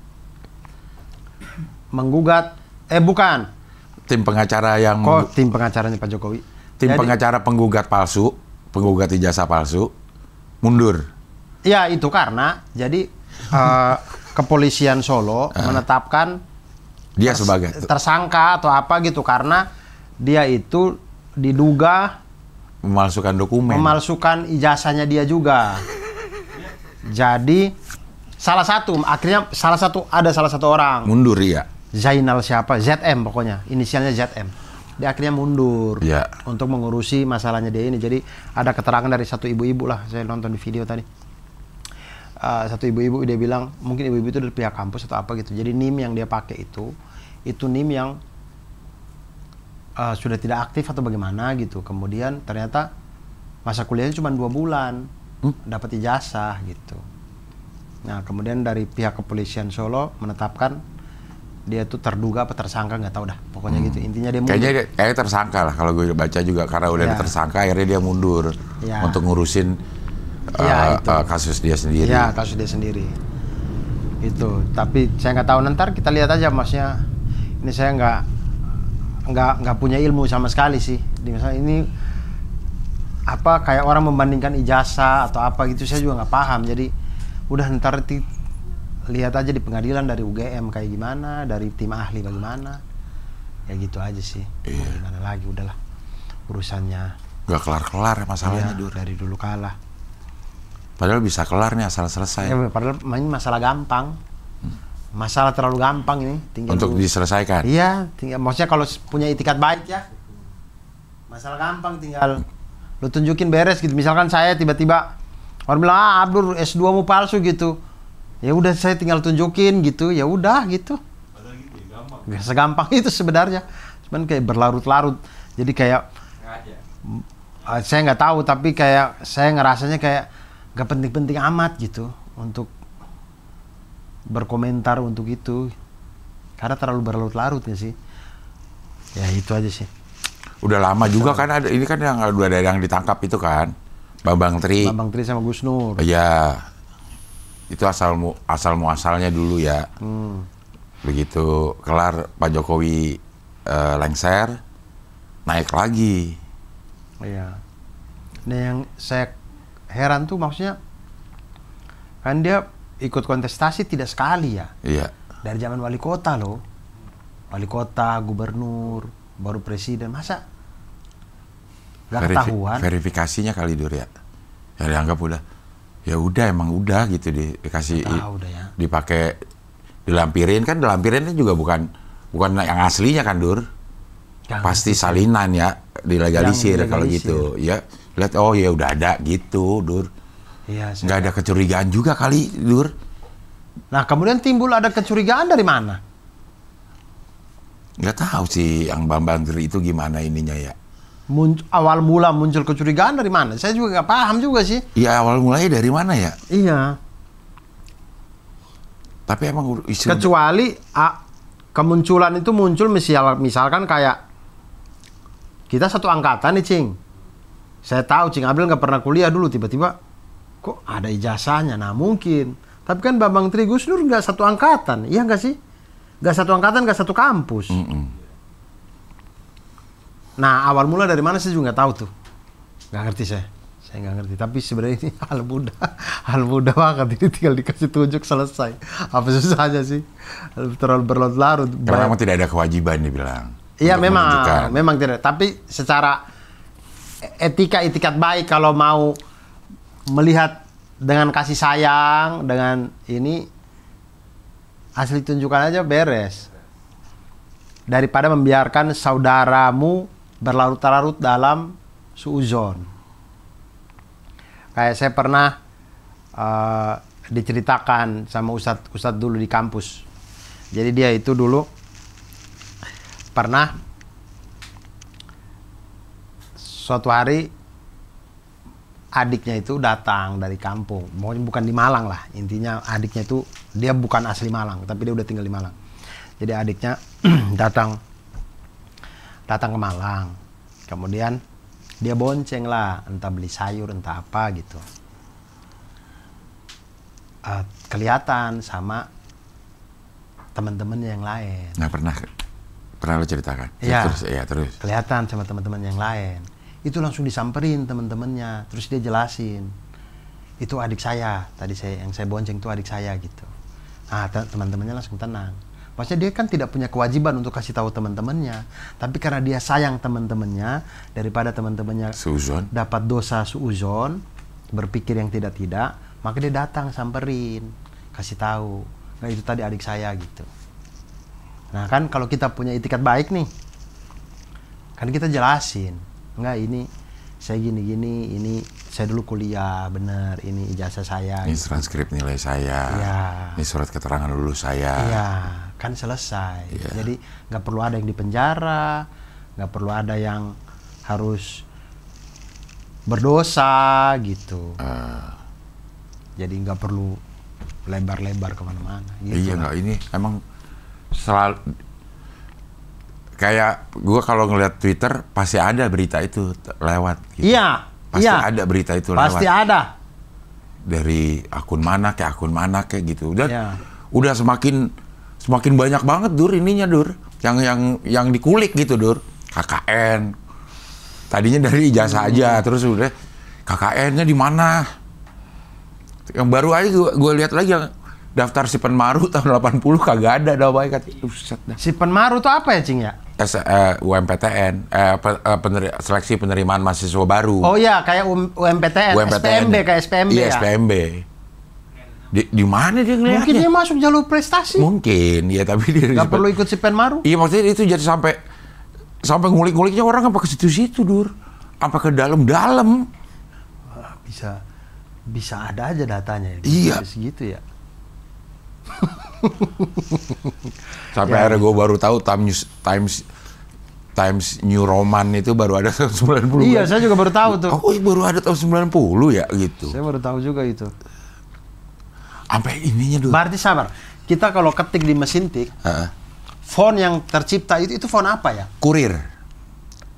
A: menggugat bukan.
C: Tim pengacara yang
A: Tim pengacaranya Pak Jokowi
C: Tim
A: Jadi-
C: pengacara penggugat ijazah palsu, mundur.
A: Ya itu karena jadi kepolisian Solo menetapkan
C: Dia sebagai
A: tersangka atau apa gitu karena dia itu diduga
C: memalsukan dokumen.
A: memalsukan ijazahnya dia juga. Jadi ada salah satu orang
C: Mundur ya.
A: Zainal siapa ZM pokoknya inisialnya ZM. Dia akhirnya mundur
C: Ya.
A: untuk mengurusi masalahnya dia ini. Jadi ada keterangan dari satu ibu-ibu lah, saya nonton di video tadi. Satu ibu-ibu dia bilang mungkin ibu-ibu itu dari pihak kampus atau apa gitu. Jadi NIM yang dia pakai itu NIM yang sudah tidak aktif atau bagaimana gitu. Kemudian ternyata masa kuliahnya cuma 2 bulan dapat ijazah gitu. Nah kemudian dari pihak kepolisian Solo menetapkan dia tuh terduga apa tersangka nggak tahu dah. Pokoknya gitu intinya dia mundur.
C: Kayaknya tersangka lah kalau gue baca juga karena udah
A: Ya.
C: ada tersangka akhirnya dia mundur
A: Ya.
C: untuk ngurusin
A: Ya, itu.
C: kasus dia sendiri.
A: Iya, kasus dia sendiri. Itu. Tapi saya nggak tahu nanti kita lihat aja maksudnya. Ini saya nggak punya ilmu sama sekali sih. Misalnya ini apa kayak orang membandingkan ijazah atau apa gitu saya juga nggak paham. Jadi udah ntar lihat aja di pengadilan dari UGM kayak gimana, dari tim ahli bagaimana. Ya gitu aja sih. Mau gimana lagi udahlah urusannya.
C: Gak kelar-kelar masalahnya
A: Ya,
C: Dur.
A: dari dulu kalah.
C: Padahal bisa kelar nih asal selesai.
A: Ya, padahal main masalah gampang. Masalah terlalu gampang ini. Tinggal
C: Untuk
A: lu-
C: diselesaikan.
A: Iya, tinggal maksudnya kalau punya itikat baik ya. Masalah gampang tinggal lu tunjukin beres gitu. Misalkan saya tiba-tiba orang bilang, Abdur S2 mu palsu gitu. Ya udah saya tinggal tunjukin gitu. Ya udah gitu. Gak segampang itu sebenarnya. Cuman kayak berlarut-larut. Jadi kayak saya nggak tahu tapi kayak saya ngerasanya kayak gak penting-penting amat gitu untuk berkomentar untuk itu karena terlalu berlarut-larut ya sih. Ya itu aja sih.
C: Udah lama juga kan ada ini kan yang udah ada yang ditangkap itu kan. Bambang Tri.
A: Bambang Tri sama Gus Nur.
C: Iya. Itu asal muasalnya dulu ya. Begitu kelar Pak Jokowi lengser, naik lagi.
A: Iya. Nah yang saya heran tuh maksudnya kan dia ikut kontestasi tidak sekali ya.
C: Iya.
A: Dari zaman wali kota loh. Wali kota, gubernur, baru presiden. Masa gak ketahuan?
C: Verifikasinya kali Dur ya. Ya dianggap udah. Ya udah emang udah gitu dikasih
A: Tahu dah ya.
C: dipakai dilampirin kan dilampirinnya juga bukan yang aslinya kan Dur.
A: Yang
C: Pasti salinan ya dilegalisir
A: Yang
C: kalau
A: dilegalisir.
C: gitu. Ya lihat oh ya udah ada gitu Dur.
A: Iya, saya-
C: Nggak ada kecurigaan juga kali Dur.
A: Nah kemudian timbul ada kecurigaan dari mana?
C: Nggak tahu sih yang Bambang Tri itu gimana ininya ya.
A: Awal mula muncul kecurigaan dari mana? Saya juga nggak paham juga sih.
C: Ya awal mulanya dari mana ya?
A: Iya.
C: Tapi emang isu
A: Kecuali kemunculan itu muncul misalkan kayak kita satu angkatan nih Cing. Saya tahu Cing Abdul nggak pernah kuliah dulu tiba-tiba kok ada ijazahnya. Nah mungkin. Tapi kan Bambang Tri Gus Nur nggak satu angkatan, iya nggak sih? Nggak satu angkatan, nggak satu kampus. Nah awal mula dari mana saya juga nggak tahu tuh. Nggak ngerti saya nggak ngerti. Tapi sebenarnya ini hal mudah banget. Ini tinggal dikasih tunjuk selesai. Apa susahnya sih? Terlalu berlarut-larut.
C: karena memang tidak ada kewajiban dibilang.
A: Iya
C: untuk menunjukkan.
A: memang tidak. Tapi secara etikat baik kalau mau melihat dengan kasih sayang, dengan ini asli tunjukkan aja beres. Daripada membiarkan saudaramu berlarut-larut dalam suuzon. Kayak saya pernah diceritakan sama ustadz dulu di kampus. Jadi dia itu dulu pernah suatu hari adiknya itu datang dari kampung, bukan di Malang lah, intinya adiknya itu dia bukan asli Malang, tapi dia udah tinggal di Malang. Jadi adiknya datang ke Malang, kemudian dia bonceng lah, entah beli sayur, entah apa gitu. Kelihatan sama teman-temannya yang lain.
C: Nah pernah lo ceritakan?
A: Iya.
C: Terus.
A: Kelihatan sama teman-teman yang lain. Itu langsung disamperin teman-temannya, terus dia jelasin. Itu adik saya, yang saya bonceng itu adik saya gitu. Nah, teman-temannya langsung tenang. Maksudnya dia kan tidak punya kewajiban untuk kasih tahu teman-temannya, tapi karena dia sayang teman-temannya, daripada teman-temannya
C: Suuzon.
A: dapat dosa suuzon, berpikir yang tidak, maka dia datang samperin, kasih tahu, nah itu tadi adik saya gitu. Nah kan kalau kita punya itikat baik nih, kan kita jelasin, enggak ini saya gini-gini, ini saya dulu kuliah, bener, ini ijazah saya.
C: Ini
A: gitu.
C: transkrip nilai saya,
A: Ya.
C: ini surat keterangan lulus saya.
A: Iya, kan selesai.
C: Iya.
A: Jadi nggak perlu ada yang dipenjara, nggak perlu ada yang harus berdosa gitu. Jadi nggak perlu lebar-lebar kemana-mana. Gitu.
C: Iya nggak, ini emang selalu kayak gua kalau ngeliat Twitter pasti ada berita itu lewat. Gitu.
A: Iya,
C: Pasti
A: iya.
C: ada berita itu
A: Pasti
C: lewat.
A: ada.
C: Dari akun mana kayak gitu. Dan
A: Iya.
C: udah semakin banyak banget Dur ininya Dur. Yang dikulik gitu Dur. KKN. Tadinya dari ijazah aja, terus udah KKN-nya di mana? Yang baru aja gue lihat lagi yang daftar si Penmaru tahun 80 kagak ada namanya kata. Buset dah.
A: Si Penmaru tuh apa ya, Cing ya?
C: UMPTN, seleksi penerimaan mahasiswa baru.
A: Oh iya, kayak UMPTN, SPMB, kayak SPMB
C: iya,
A: ya?
C: SPMB. Di mana dia ngeliatnya?
A: Mungkin dia masuk jalur prestasi.
C: Mungkin, ya tapi dia
A: Nggak perlu ikut si Penmaru.
C: Iya maksudnya itu jadi sampai ngulik-nguliknya orang sampai ke situ-situ Dur, sampai ke dalam-dalam.
A: Wah, bisa ada aja datanya.
C: Iya.
A: Segitu ya.
C: Sampai
A: Ya.
C: akhirnya gue baru tahu Times New Roman itu baru ada tahun 90.
A: Iya,
C: kan?
A: saya juga baru tahu tuh.
C: Oh, baru ada tahun 90 ya gitu.
A: Saya baru tahu juga itu.
C: Sampai ininya Dur.
A: Berarti sabar. Kita kalau ketik di mesin tik, font yang tercipta itu font apa ya?
C: Kurir.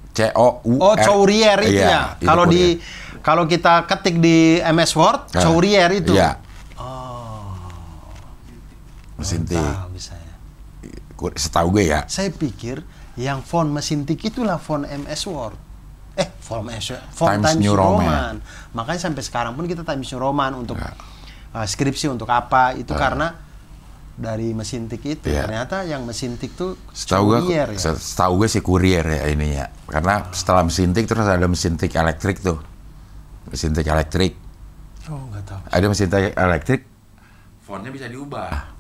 C: COUR.
A: Oh, Courier itu
C: Iya,
A: ya.
C: itu
A: Kalau
C: Courier.
A: kalau kita ketik di MS Word, Courier itu.
C: Iya.
A: Oh.
C: Mesin tik.
A: Tahu saya.
C: Setahu gue ya.
A: Saya pikir yang font mesin tik itulah font MS Word. Font
C: Times New
A: Roman. Makanya sampai sekarang pun kita Times New Roman untuk skripsi untuk apa? Itu karena dari mesin tik itu.
C: Iya.
A: Ternyata yang mesin tik tuh
C: Setahu gue,
A: Courier ya.
C: setahu gue sih Courier ya ini ya. Karena setelah mesin tik terus ada mesin tik elektrik tuh. Mesin tik elektrik.
A: Oh, nggak tahu.
C: Ada mesin tik elektrik. Fontnya bisa diubah.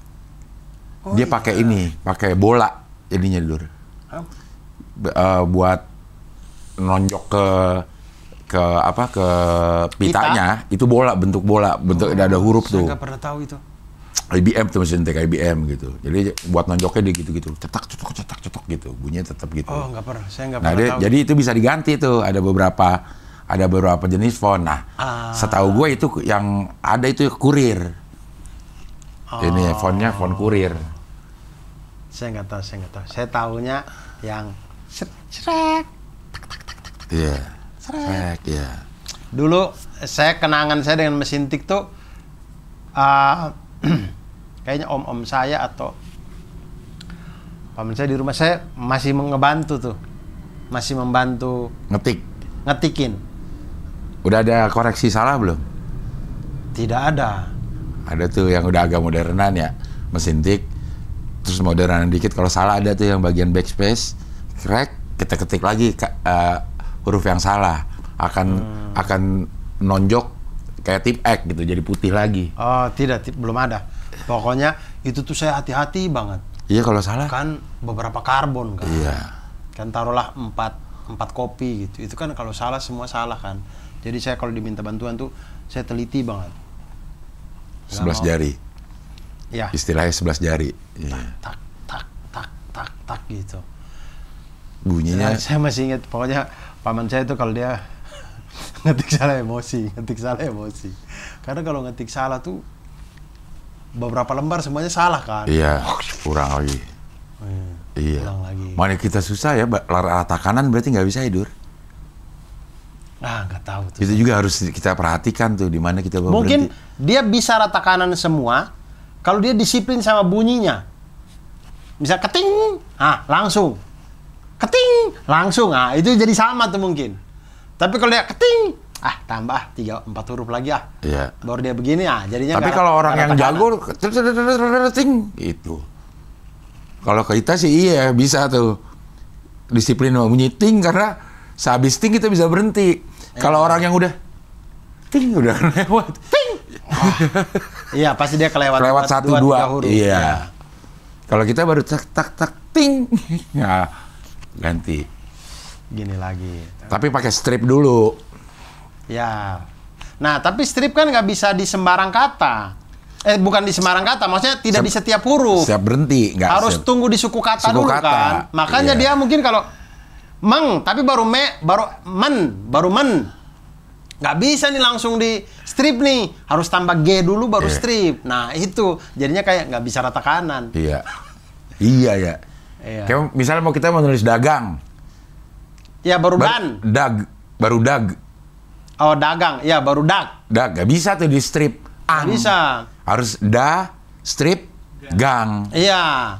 A: Oh,
C: Dia
A: iya.
C: pakai ini, pakai bola jadinya Dur. Buat nonjok ke pitanya itu bola, bentuk ada huruf
A: Saya
C: tuh.
A: nggak pernah tahu itu.
C: IBM tuh mesin tik IBM gitu. Jadi buat nonjoknya dia gitu-gitu, cetak gitu, bunyinya tetap gitu.
A: Oh, nggak pernah. Saya nggak
C: Nah,
A: pernah tahu.
C: jadi itu bisa diganti tuh. Ada beberapa jenis font. Nah, setahu gue itu yang ada itu Courier. Ini fontnya font Courier.
A: Saya nggak tahu. Saya tahunya yang Shrek.
C: Iya. Shrek, iya.
A: Dulu kenangan saya dengan mesin tik tuh kayaknya om saya atau paman saya di rumah saya masih ngebantu tuh. Masih membantu ngetikin.
C: Udah ada koreksi salah belum?
A: Tidak ada.
C: Ada tuh yang udah agak modernan ya, mesin tik. Terus modernan dikit kalau salah ada tuh yang bagian backspace, kita ketik lagi huruf yang salah akan nonjok kayak tip X gitu, jadi putih lagi.
A: Oh, belum ada. Pokoknya itu tuh saya hati-hati banget.
C: Iya kalau salah.
A: Kan beberapa karbon kan.
C: Iya.
A: Kan taruhlah 4 kopi gitu. Itu kan kalau salah semua salah kan. Jadi saya kalau diminta bantuan tuh saya teliti banget.
C: 11 jari.
A: Ya.
C: Istilahnya 11 jari. Iya.
A: Tak gitu.
C: Bunyinya
A: Saya masih ingat, pokoknya paman saya itu kalau dia ngetik salah emosi. Karena kalau ngetik salah tuh beberapa lembar semuanya salah kan.
C: iya, kurang lagi. Iya.
A: Ulang lagi.
C: Mana kita susah ya, rata kanan berarti nggak bisa hidur.
A: Nggak tahu tuh.
C: Itu juga harus kita perhatikan tuh di mana kita
A: Mungkin
C: berhenti.
A: dia bisa rata kanan semua kalau dia disiplin sama bunyinya. Bisa keting, langsung. Keting, langsung. Itu jadi sama tuh mungkin. Tapi kalau dia keting, tambah 3-4 huruf lagi
C: Iya.
A: baru dia begini jadinya.
C: Tapi
A: nggak
C: kalau orang
A: nggak
C: yang
A: tekanan.
C: jago ting itu. Kalau kita sih iya bisa tuh disiplin bunyi ting karena sehabis ting kita bisa berhenti. Kalau orang yang udah ting udah lewat ting.
A: Iya pasti dia kelewat
C: Satu
A: 2-3
C: dua
A: huruf.
C: iya. Kalau kita baru tak ting ya ganti.
A: Gini lagi.
C: Tapi pakai strip dulu.
A: Ya. Nah, tapi strip kan nggak bisa di sembarang kata. Bukan di sembarang kata, maksudnya tidak di setiap huruf.
C: Siap berhenti, nggak
A: Harus tunggu di suku kata
C: Suku
A: dulu
C: kata,
A: kan. Makanya
C: iya.
A: dia mungkin kalau meng, tapi baru baru men. Nggak bisa nih langsung di strip nih. Harus tambah G dulu baru
C: Iya.
A: strip. Nah, itu jadinya kayak nggak bisa rata kanan.
C: Iya. Iya ya.
A: Iya.
C: Kayak misalnya kita mau nulis dagang.
A: Ya baru dan.
C: Baru dag.
A: Oh, dagang. Ya baru dag.
C: Dag, nggak bisa tuh di strip.
A: Nggak bisa.
C: Harus strip, gang.
A: Iya.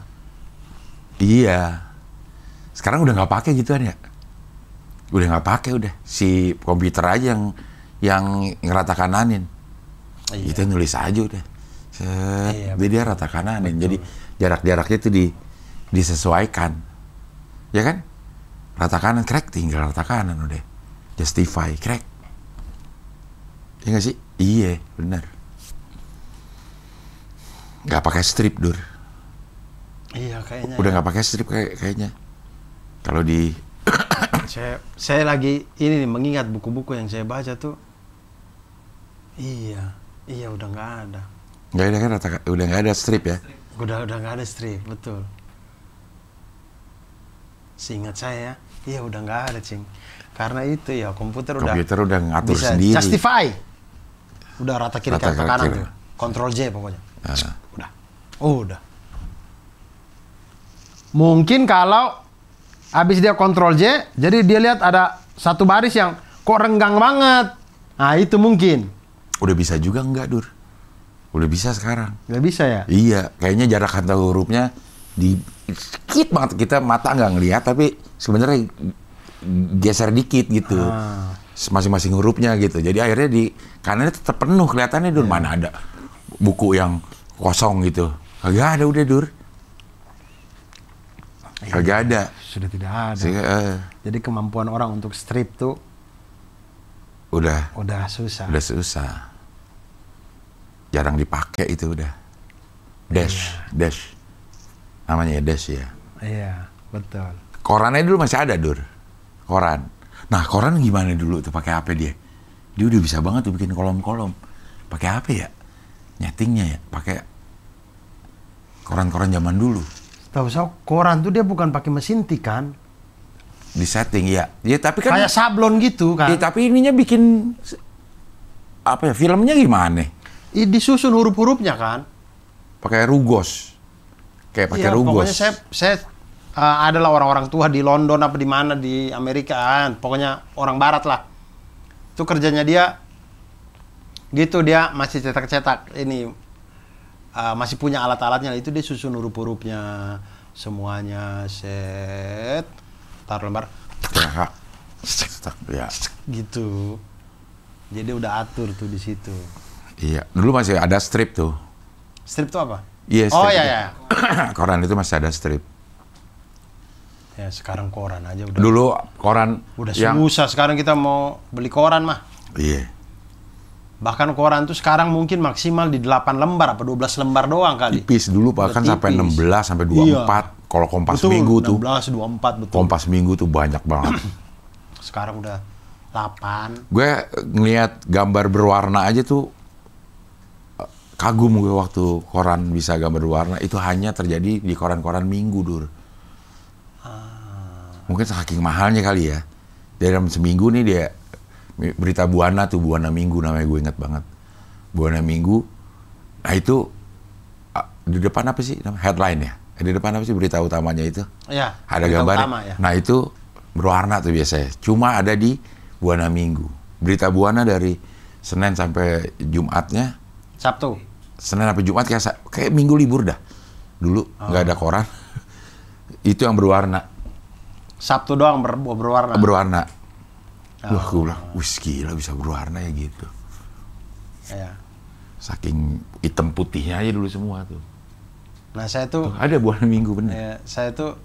C: Iya. Sekarang udah nggak pakai gituan ya. Udah nggak pakai udah. Si komputer aja yang ngerata kananin.
A: Iya.
C: Kita nulis aja udah. Set,
A: Iya,
C: jadi dia rata kananin. Jadi jarak-jaraknya itu disesuaikan. Ya kan? Rata kanan, crack tinggal rata kanan udah. Justify, crack. Iya nggak sih? Iya, benar. Nggak pakai strip, Dur.
A: Iya kayaknya.
C: Udah nggak pakai strip kayaknya. Kalau di
A: saya lagi ini nih mengingat buku-buku yang saya baca tuh. Iya udah nggak ada.
C: nggak ada kan udah nggak ada strip ya.
A: Udah nggak ada strip, betul. Seingat saya, iya udah nggak ada, Cing. Karena itu ya komputer udah
C: ngatur
A: bisa
C: sendiri.
A: justify. Udah rata kiri
C: Rata
A: ke kanan
C: kiri.
A: tuh. Control J pokoknya.
C: Ah.
A: Udah. Mungkin kalau habis dia Control J, jadi dia lihat ada satu baris yang kok renggang banget. Nah, itu mungkin.
C: Udah bisa juga nggak, Dur? Udah bisa sekarang.
A: Nggak bisa ya?
C: Iya, kayaknya jarak antar hurufnya dikit banget. Kita mata nggak ngelihat, tapi sebenarnya geser dikit gitu. Masing-masing hurufnya gitu. Jadi akhirnya di kanannya tetap penuh kelihatannya, Dur. Mana ada buku yang kosong gitu. Kagak ada udah, Dur. Kagak ada.
A: Sudah tidak ada. Jadi kemampuan orang untuk strip tuh
C: udah
A: susah.
C: Udah susah. Jarang dipakai itu udah. Dash. Namanya ya dash ya.
A: Iya, betul.
C: Korannya dulu masih ada, Dur. Koran. Nah, koran gimana dulu tuh pakai apa dia? Dia udah bisa banget tuh bikin kolom-kolom. Pakai apa ya? Nyetingnya ya, pakai koran-koran zaman dulu.
A: Tahu saya koran tuh dia bukan pakai mesin tik kan?
C: Di setting ya. Ya tapi kan
A: Kayak sablon gitu kan?
C: ya, tapi ininya bikin apa ya? Filmnya gimana?
A: Disusun huruf-hurufnya kan?
C: Pakai rugos. Kayak pakai
A: Iya,
C: rugos.
A: pokoknya saya adalah orang-orang tua di London apa di mana di Amerika kan. Pokoknya orang barat lah. Itu kerjanya dia gitu, dia masih cetak-cetak ini masih punya alat-alatnya, itu dia susun huruf-hurufnya semuanya, set taruh lembar
C: Ya.
A: gitu. Jadi udah atur tuh di situ.
C: Iya, dulu masih ada strip tuh.
A: Strip tuh apa?
C: Iya,
A: Oh
C: strip
A: iya
C: itu.
A: ya.
C: Koran itu masih ada strip.
A: Ya sekarang koran aja udah.
C: Dulu koran
A: Udah
C: yang
A: susah sekarang kita mau beli koran mah.
C: iya.
A: Bahkan koran tuh sekarang mungkin maksimal di 8 lembar apa 12 lembar doang kali.
C: Tipis dulu bahkan
A: Udah
C: sampai
A: tipis.
C: 16 sampai 24.
A: Iya.
C: Kalau Kompas
A: Betul,
C: Minggu tuh.
A: 16, 24 betul.
C: Kompas Minggu tuh banyak banget.
A: Sekarang udah 8.
C: Gue ngeliat gambar berwarna aja tuh kagum gue waktu koran bisa gambar berwarna. Itu hanya terjadi di koran-koran Minggu, Dur. Mungkin saking mahalnya kali ya. Dalam seminggu nih dia berita Buana tuh, Buana Minggu namanya, gue inget banget. Buana Minggu. Nah itu di depan apa sih? Headline ya? Di depan apa sih berita utamanya itu?
A: Ya.
C: Ada
A: berita
C: gambar.
A: utama, ya.
C: Nah itu berwarna tuh biasanya. Cuma ada di Buana Minggu. Berita Buana dari Senin sampai Jumatnya.
A: Sabtu.
C: Senin sampai Jumat kayak minggu libur dah. Dulu nggak ada koran. Itu yang berwarna.
A: Sabtu doang berwarna.
C: Berwarna. Wah, gue bilang, wih gila bisa berwarna ya gitu.
A: Iya.
C: Saking hitam putihnya aja dulu semua tuh.
A: Nah saya tuh,
C: Ada buah minggu bener.
A: ya, saya tuh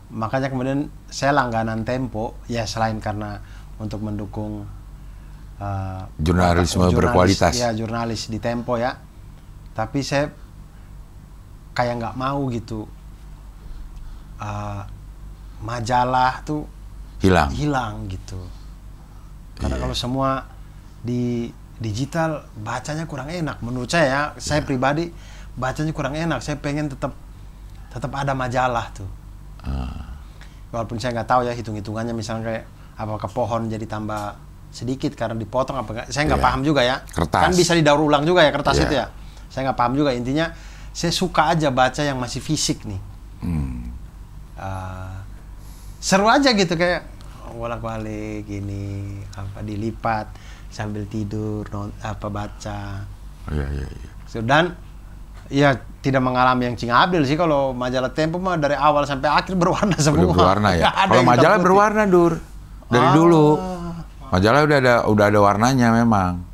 A: makanya kemudian saya langganan Tempo ya, selain karena untuk mendukung
C: Jurnalisme berkualitas.
A: Ya, jurnalis di Tempo ya. Tapi saya kayak nggak mau gitu majalah tuh hilang gitu. Karena kalau semua di digital bacanya kurang enak menurut saya ya. Saya pribadi bacanya kurang enak. Saya pengen tetap ada majalah tuh. Walaupun saya nggak tahu ya hitung-hitungannya, misalnya kayak apakah pohon jadi tambah sedikit karena dipotong apa enggak, saya nggak paham juga ya.
C: Kertas.
A: Kan bisa didaur ulang juga ya kertas itu ya. Saya nggak paham juga, intinya saya suka aja baca yang masih fisik nih. Seru aja gitu, kayak bolak-balik gini, apa dilipat sambil tidur, baca.
C: Iya.
A: So, dan ya tidak mengalami yang Cing Abdel sih. Kalau majalah Tempo mah dari awal sampai akhir berwarna semua.
C: Udah berwarna ya.
A: Nggak ada
C: Kalau
A: yang
C: majalah
A: hitam putih.
C: berwarna Dur. Dari dulu. Majalah udah ada warnanya memang.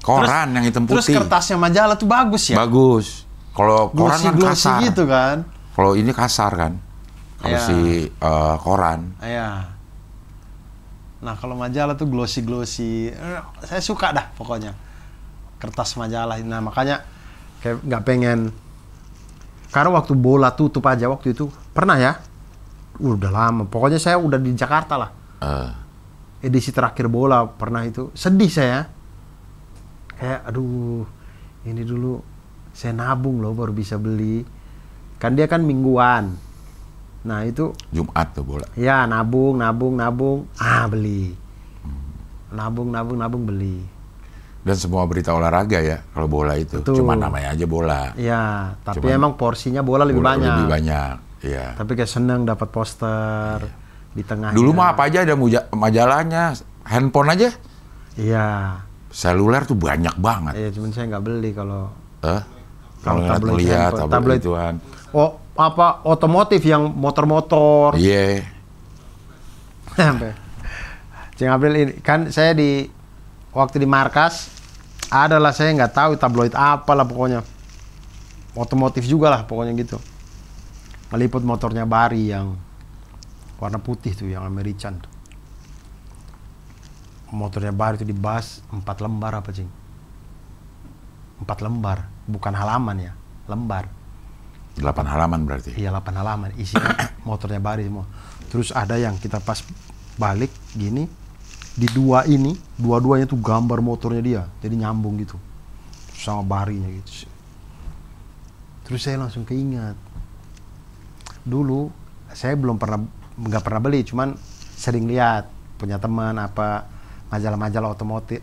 C: Koran yang hitam
A: Terus
C: putih.
A: kertasnya majalah tuh bagus ya.
C: Bagus. Kalau koran kan
A: Glossy
C: kasar.
A: gitu kan.
C: Kalau ini kasar kan. Kalau
A: Iya.
C: si koran.
A: Iya. Nah kalau majalah tuh glossy. Saya suka dah pokoknya kertas majalah. Nah makanya kayak nggak pengen. Karena waktu bola tutup aja waktu itu pernah ya. Udah lama. Pokoknya saya udah di Jakarta lah. Edisi terakhir bola pernah itu. Sedih saya. Kayak aduh, ini dulu saya nabung loh baru bisa beli. Kan dia kan mingguan. Nah itu
C: Jumat tuh bola.
A: ya nabung, beli. Nabung beli.
C: Dan semua berita olahraga ya kalau bola itu.
A: Betul.
C: Cuma namanya aja bola.
A: Ya, tapi
C: Cuman
A: emang porsinya bola lebih banyak.
C: Lebih banyak. Iya.
A: Tapi kayak seneng dapat poster di tengahnya.
C: Dulu mah apa aja ada majalahnya, handphone aja.
A: Iya.
C: Seluler tuh banyak banget.
A: Iya, cuman saya nggak beli kalau
C: Kalau
A: tabloid
C: ngeliat
A: handphone.
C: tabloid ituan.
A: Oh, apa otomotif yang motor-motor.
C: Iya.
A: Sampai. Cing Abdel ini kan saya di waktu di markas adalah saya nggak tahu tabloid apa lah pokoknya. Otomotif juga lah pokoknya gitu. Meliput motornya Bari yang warna putih tuh, yang American tuh. Motornya Bari itu dibahas 4 lembar apa Cing? 4 lembar, bukan halaman ya, lembar.
C: 8 halaman berarti.
A: Iya 8 halaman, isinya motornya Bari semua. Terus ada yang kita pas balik gini, di dua-duanya tuh gambar motornya dia, jadi nyambung gitu sama Barinya gitu. Terus saya langsung keingat, dulu saya nggak pernah beli, cuman sering lihat punya teman apa majalah-majalah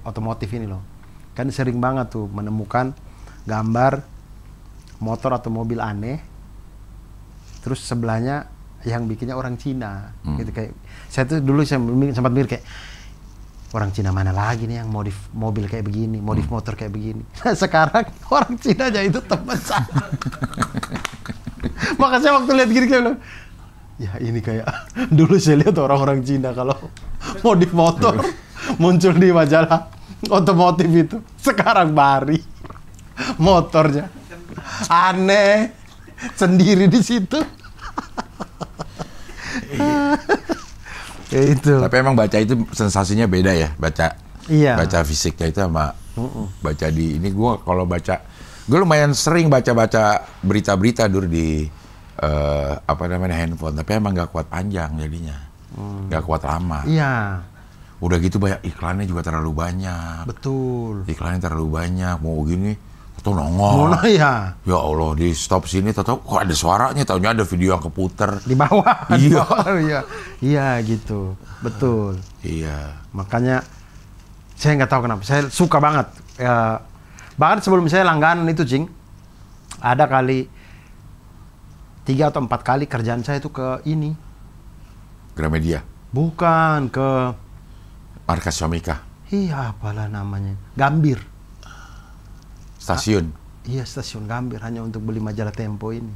A: otomotif ini loh, kan sering banget tuh menemukan gambar motor atau mobil aneh, terus sebelahnya yang bikinnya orang Cina, gitu. Kayak saya tuh dulu sempat mikir kayak orang Cina mana lagi nih yang modif mobil kayak begini, modif motor kayak begini. Sekarang orang Cina aja itu teman saya. Makanya waktu lihat gini kayak bilang, ya ini kayak dulu saya lihat orang-orang Cina kalau modif motor muncul di majalah otomotif itu. Sekarang Bari motornya aneh sendiri di situ. Ya itu.
C: Tapi emang baca itu sensasinya beda ya, baca.
A: Iya.
C: Baca fisiknya itu sama baca di ini. Kalau baca, gue lumayan sering baca berita-berita Dur di handphone. Tapi emang nggak kuat panjang jadinya, nggak kuat lama.
A: Iya.
C: Udah gitu banyak iklannya juga terlalu banyak.
A: Betul.
C: Iklannya terlalu banyak, mau gini atau nongol.
A: Mana ya?
C: Ya Allah, di stop sini tahu kok ada suaranya, taunya ada video yang keputer.
A: Di bawah.
C: Iya.
A: Di bawah, iya. Iya gitu. Betul.
C: Iya.
A: Makanya saya nggak tahu kenapa. Saya suka banget. Ya, bahkan sebelum saya langganan itu, Cing, ada kali 3 atau 4 kali kerjaan saya itu ke ini.
C: Gramedia.
A: Bukan, ke
C: Markas Syamika.
A: iya apalah namanya. Gambir.
C: Stasiun.
A: Iya, stasiun Gambir hanya untuk beli majalah Tempo ini.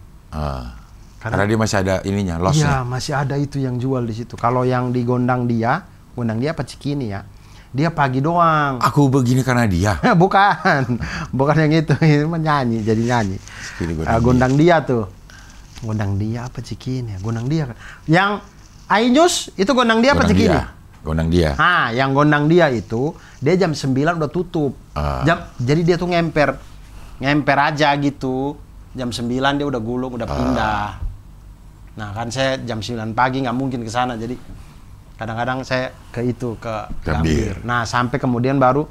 C: Karena dia masih ada ininya,
A: Iya,
C: lossnya.
A: masih ada itu yang jual di situ. Kalau yang di Gondang dia Gondang Dia apa Cikini ya? Dia pagi doang.
C: Aku begini karena dia.
A: bukan yang itu menyanyi, jadi nyanyi. Gondang Dia tuh. Gondang Dia apa Cikini ya? Gondang Dia. Yang Ainyus itu Gondang Dia apa Cikini?
C: Gondang Dia.
A: Nah, yang Gondang Dia itu dia jam 9 udah tutup. Jadi dia tuh ngemper aja gitu. Jam 9 dia udah gulung, udah pindah. Nah, kan saya jam 9 pagi nggak mungkin ke sana, jadi kadang-kadang saya ke Gambir. Nah, sampai kemudian baru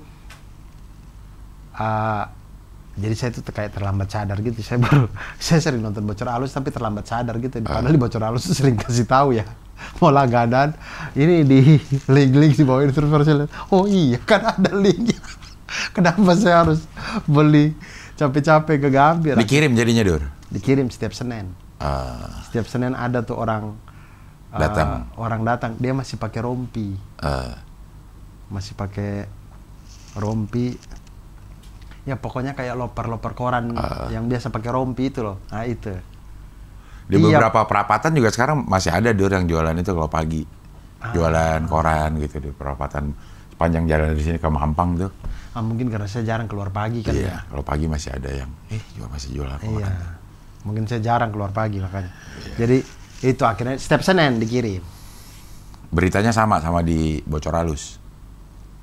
A: jadi saya itu kayak terlambat sadar gitu. Saya sering nonton Bocor Alus tapi terlambat sadar gitu. Padahal di Bocor Alus tuh sering kasih tahu ya. Mau langganan, ini di link di bawah ini terus saya lihat, oh iya kan ada linknya. Kenapa saya harus beli capek-capek ke Gambir?
C: Dikirim jadinya, Dur?
A: Dikirim setiap Senin. Setiap Senin ada tuh orang datang, dia masih pakai rompi. Masih pakai rompi. Ya pokoknya kayak loper koran yang biasa pakai rompi itu loh. Nah itu.
C: Di beberapa perapatan juga sekarang masih ada Dur yang jualan itu kalau pagi. Jualan koran gitu di perapatan sepanjang jalan dari sini ke Mampang tuh.
A: Mungkin karena saya jarang keluar pagi kan.
C: Iya, kalau pagi masih ada yang masih jualan koran.
A: Iya. Mungkin saya jarang keluar pagi makanya. Jadi itu akhirnya setiap Senin dikirim.
C: Beritanya sama di Bocor Alus.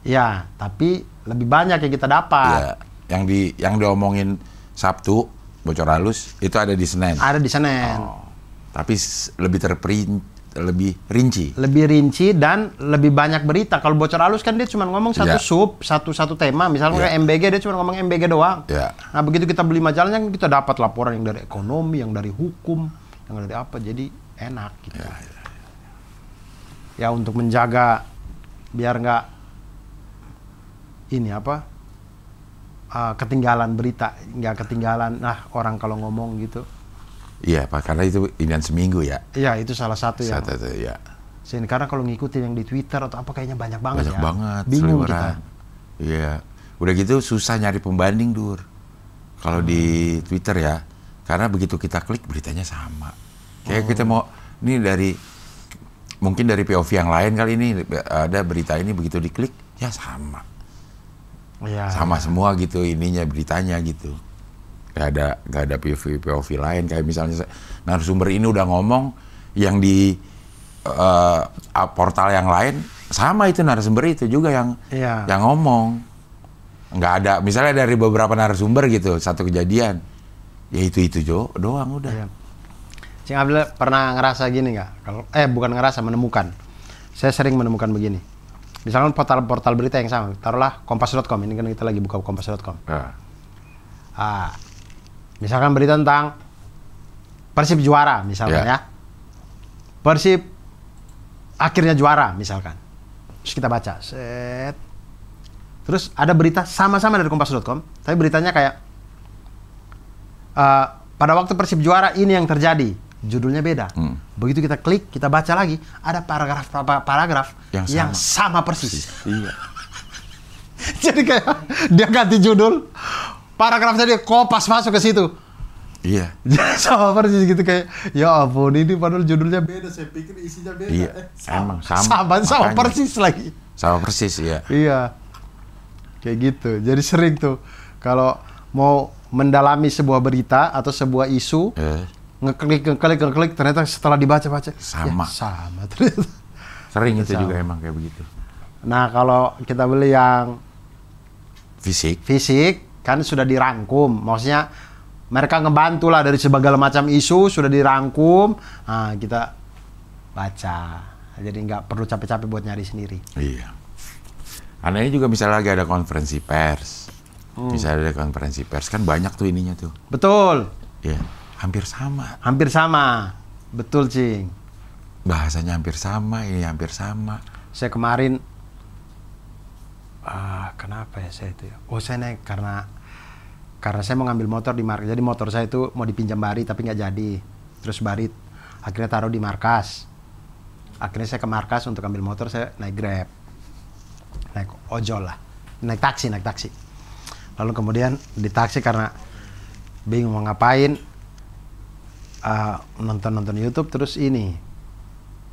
A: Iya, tapi lebih banyak yang kita dapat.
C: Iya, yang diomongin Sabtu Bocor Alus itu ada di Senin.
A: Ada di Senin.
C: Tapi lebih rinci.
A: Lebih rinci dan lebih banyak berita. Kalau Bocor Alus kan dia cuma ngomong satu tema. Misalnya kayak MBG dia cuma ngomong MBG doang. Nah begitu kita beli majalahnya kita dapat laporan yang dari ekonomi, yang dari hukum, yang dari apa. Jadi enak gitu. Ya untuk menjaga biar nggak ketinggalan berita, nggak ketinggalan orang kalau ngomong gitu.
C: Iya, Pak, karena itu inian seminggu ya.
A: Iya, itu salah satu ya. Karena kalau ngikutin yang di Twitter atau apa kayaknya banyak banget.
C: Banyak banget.
A: Bingung kita.
C: Iya. Udah gitu susah nyari pembanding, Dur. Kalau di Twitter ya. Karena begitu kita klik beritanya sama. Kayak kita mau mungkin dari POV yang lain kali ini ada berita ini begitu diklik ya sama. Sama semua gitu ininya beritanya gitu. Gak ada POV lain kayak misalnya narasumber ini udah ngomong yang di portal yang lain sama itu narasumber itu juga yang ngomong. Nggak ada misalnya dari beberapa narasumber gitu satu kejadian ya itu doang udah.
A: Cing Abdul pernah ngerasa gini nggak? Bukan ngerasa, menemukan. Saya sering menemukan begini. Misalkan portal berita yang sama, taruhlah kompas.com, ini kan kita lagi buka kompas.com. Misalkan berita tentang Persib juara misalkan ya. Persib akhirnya juara misalkan. Terus kita baca, set. Terus ada berita sama-sama dari kompas.com, tapi beritanya kayak pada waktu Persib juara ini yang terjadi. Judulnya beda. Begitu kita klik, kita baca lagi, ada paragraf yang sama persis.
C: Iya.
A: Jadi kayak dia ganti judul, paragrafnya dia kopas masuk ke situ.
C: Iya.
A: Sama persis gitu kayak, ya ampun ini padahal judulnya beda, saya pikir isinya beda.
C: Iya. Emang
A: sama persis lagi.
C: Sama persis, iya.
A: Iya. Kayak gitu. Jadi sering tuh kalau mau mendalami sebuah berita atau sebuah isu, ngeklik ternyata setelah dibaca-baca
C: sama
A: ternyata.
C: Sering itu juga emang kayak begitu.
A: Nah kalau kita beli yang fisik kan sudah dirangkum, maksudnya mereka ngebantu lah dari segala macam isu sudah dirangkum, nah kita baca jadi nggak perlu capek-capek buat nyari sendiri.
C: Iya. Karena ini juga misalnya lagi ada konferensi pers, misalnya ada konferensi pers kan banyak tuh ininya tuh.
A: Betul.
C: Iya. Hampir sama. Betul, Cing. Bahasanya hampir sama, ini hampir sama.
A: Saya kemarin, kenapa ya saya itu ya? Saya naik karena saya mau ngambil motor di markas. Jadi motor saya itu mau dipinjam Bari tapi nggak jadi. Terus Bari akhirnya taruh di markas. Akhirnya saya ke markas untuk ambil motor, saya naik Grab. Naik ojol lah. Naik taksi. Lalu kemudian di taksi karena bingung mau ngapain, nonton YouTube terus ini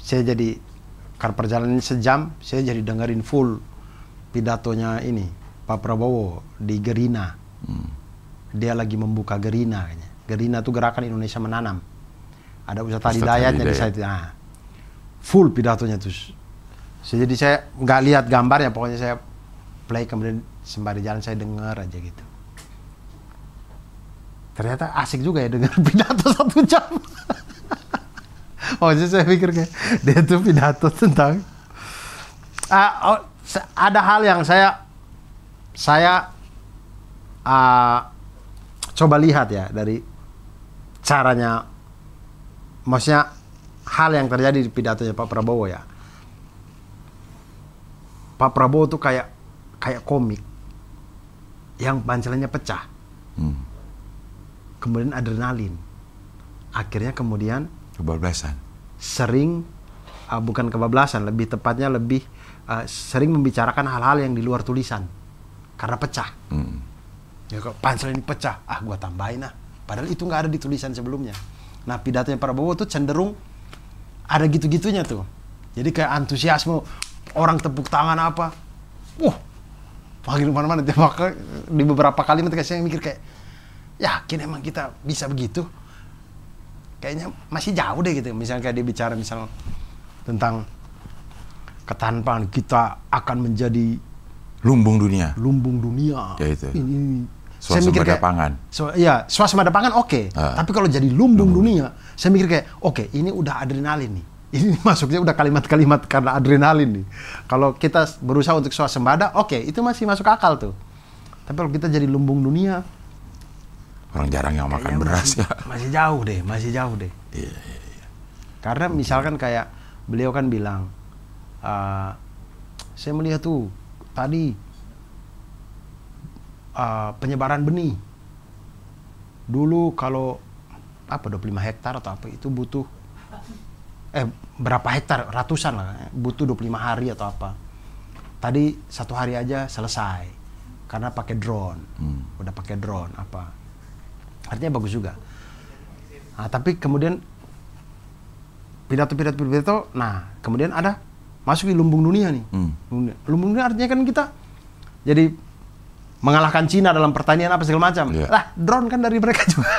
A: saya jadi karena perjalanannya sejam, saya jadi dengerin full pidatonya ini Pak Prabowo di Gerina. Dia lagi membuka Gerina kayaknya. Gerina itu Gerakan Indonesia Menanam. Ada Ustadz Adi Dayatnya di situ. Nah, full pidatonya tuh. Jadi saya nggak lihat gambarnya, pokoknya saya play kemudian sembari jalan saya dengar aja gitu. Ternyata asik juga ya dengar pidato 1 jam. Oh, jadi saya pikir kayak dia tuh pidato tentang ada hal yang saya coba lihat ya dari caranya, maksudnya hal yang terjadi di pidatonya Pak Prabowo ya. Pak Prabowo tuh kayak komik yang pancelannya pecah, kemudian adrenalin, akhirnya kemudian
C: kebablasan.
A: Sering bukan kebablasan, lebih tepatnya sering membicarakan hal-hal yang di luar tulisan karena pecah. Ya kalau pansel ini pecah, gua tambahin padahal itu nggak ada di tulisan sebelumnya. Nah, pidatonya Prabowo tuh cenderung ada gitu-gitunya tuh. Jadi kayak antusiasme, orang tepuk tangan apa. Makin mana-mana di beberapa kalimat kayak saya mikir kayak, yakin emang kita bisa begitu? Kayaknya masih jauh deh gitu. Misalnya kayak dia bicara tentang ketanpaan kita akan menjadi
C: lumbung dunia. Ya itu.
A: Ini.
C: Swasembada
A: Saya mikir kayak,
C: pangan.
A: Swasembada pangan oke. Tapi kalau jadi lumbung dunia, saya mikir kayak, oke, ini udah adrenalin nih. Ini masuknya udah kalimat-kalimat karena adrenalin nih. Kalau kita berusaha untuk swasembada, oke, itu masih masuk akal tuh. Tapi kalau kita jadi lumbung dunia,
C: orang jarang yang makan beras ya.
A: Masih jauh deh.
C: Iya.
A: Karena misalkan kayak beliau kan bilang, saya melihat tuh tadi penyebaran benih. Dulu kalau 25 hektar atau apa itu butuh berapa hektar, ratusan lah, butuh 25 hari atau apa. Tadi 1 hari aja selesai karena pakai drone. Udah pakai drone apa. Artinya bagus juga. Nah, tapi kemudian pidato, nah kemudian ada masuk di lumbung dunia nih. Lumbung dunia artinya kan kita jadi mengalahkan Cina dalam pertanian apa segala macam. Lah, drone kan dari mereka juga.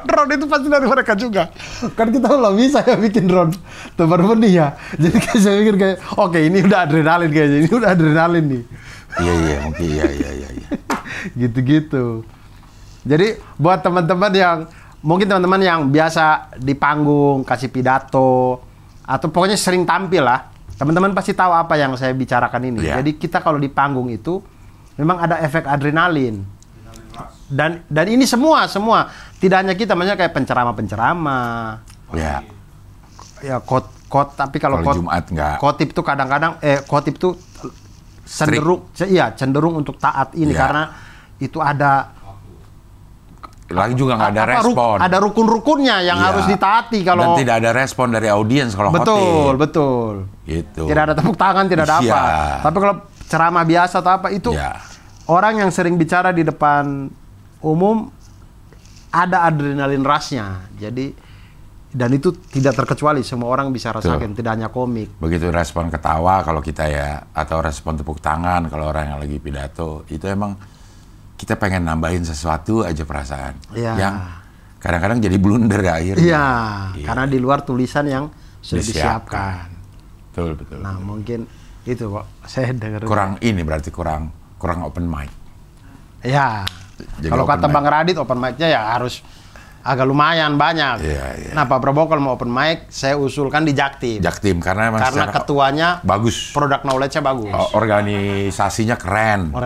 A: drone itu pasti dari mereka juga. Kan kita belum bisa ya bikin drone tebar benih ya. Jadi kayak saya pikir kayak, oke, ini udah adrenalin kayaknya. Ini udah adrenalin nih.
C: Iya, mungkin iya.
A: Gitu-gitu. Jadi buat teman-teman yang biasa di panggung kasih pidato atau pokoknya sering tampil lah, teman-teman pasti tahu apa yang saya bicarakan ini. Jadi kita kalau di panggung itu memang ada efek adrenalin. Dan ini semua tidak hanya kita, maksudnya kayak penceramah. Ya tapi kalau
C: Jumat enggak.
A: Khotib tuh kadang-kadang khotib tuh cenderung untuk taat ini karena itu ada
C: lagi juga nggak ada respon.
A: Ada rukun-rukunnya yang harus ditaati kalau.
C: Dan tidak ada respon dari audiens kalau
A: khotib. Betul.
C: Gitu.
A: Tidak ada tepuk tangan, tidak ada apa. Tapi kalau ceramah biasa atau apa itu orang yang sering bicara di depan umum ada adrenalin rush-nya. Jadi dan itu tidak terkecuali, semua orang bisa rasakan, tidak hanya komik.
C: Begitu respon ketawa kalau kita ya, atau respon tepuk tangan kalau orang yang lagi pidato, itu emang kita pengen nambahin sesuatu aja perasaan yang kadang-kadang jadi blunder akhirnya.
A: Iya, karena di luar tulisan yang sudah disiapkan.
C: Betul.
A: Nah, mungkin itu kok saya dengar.
C: Berarti kurang open mic.
A: Ya. Kalau kata Bang Radit, open mic-nya ya harus agak lumayan banyak. Nah, Pak Prabowo kalau mau open mic, saya usulkan di Jaktim.
C: Karena
A: ketuanya
C: bagus.
A: Product knowledge-nya bagus.
C: Organisasinya keren.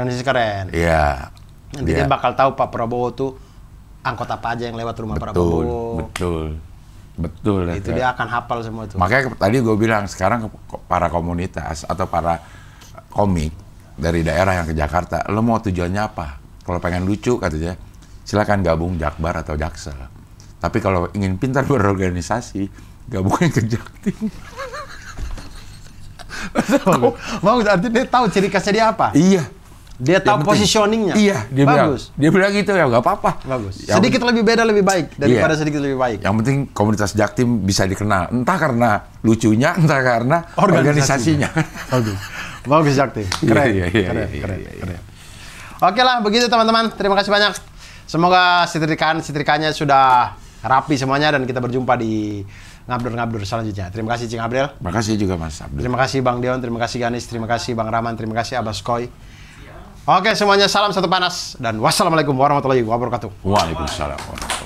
C: Iya.
A: Nanti dia bakal tahu Pak Prabowo tuh angkot apa aja yang lewat rumah Prabowo.
C: Betul.
A: Itu dia akan hafal semua itu.
C: Makanya tadi gue bilang sekarang para komunitas atau para komik dari daerah yang ke Jakarta, lo mau tujuannya apa? Kalau pengen lucu katanya, silakan gabung Jakbar atau Jaksel. Tapi kalau ingin pintar berorganisasi, gabungin ke Jaktim.
A: Mau artinya dia tahu ciri khasnya dia apa?
C: Iya.
A: Dia tahu
C: Yang penting-
A: positioningnya.
C: Iya,
A: Bagus.
C: Dia bilang gitu ya, nggak apa-apa.
A: Bagus.
C: Yang
A: Sedikit lebih beda lebih baik daripada
C: Iya.
A: sedikit lebih baik.
C: Yang penting komunitas Jaktim bisa dikenal. Entah karena lucunya, entah karena organisasinya.
A: Bagus. Bagus Jaktim. Keren.
C: Iya,
A: Keren.
C: iya,
A: Keren.
C: iya, iya.
A: Keren. Oke lah, begitu teman-teman. Terima kasih banyak. Semoga setrikaan-setrikannya sudah rapi semuanya dan kita berjumpa di ngabdur-ngabdur selanjutnya. Terima kasih Cing Abdel.
C: Makasih juga Mas Abdul.
A: Terima kasih Bang Dion, terima kasih Ganis, terima kasih Bang Rahman, terima kasih Abbas Koi. Oke semuanya salam satu panas dan wassalamualaikum warahmatullahi wabarakatuh.
C: Waalaikumsalam warahmatullahi wabarakatuh.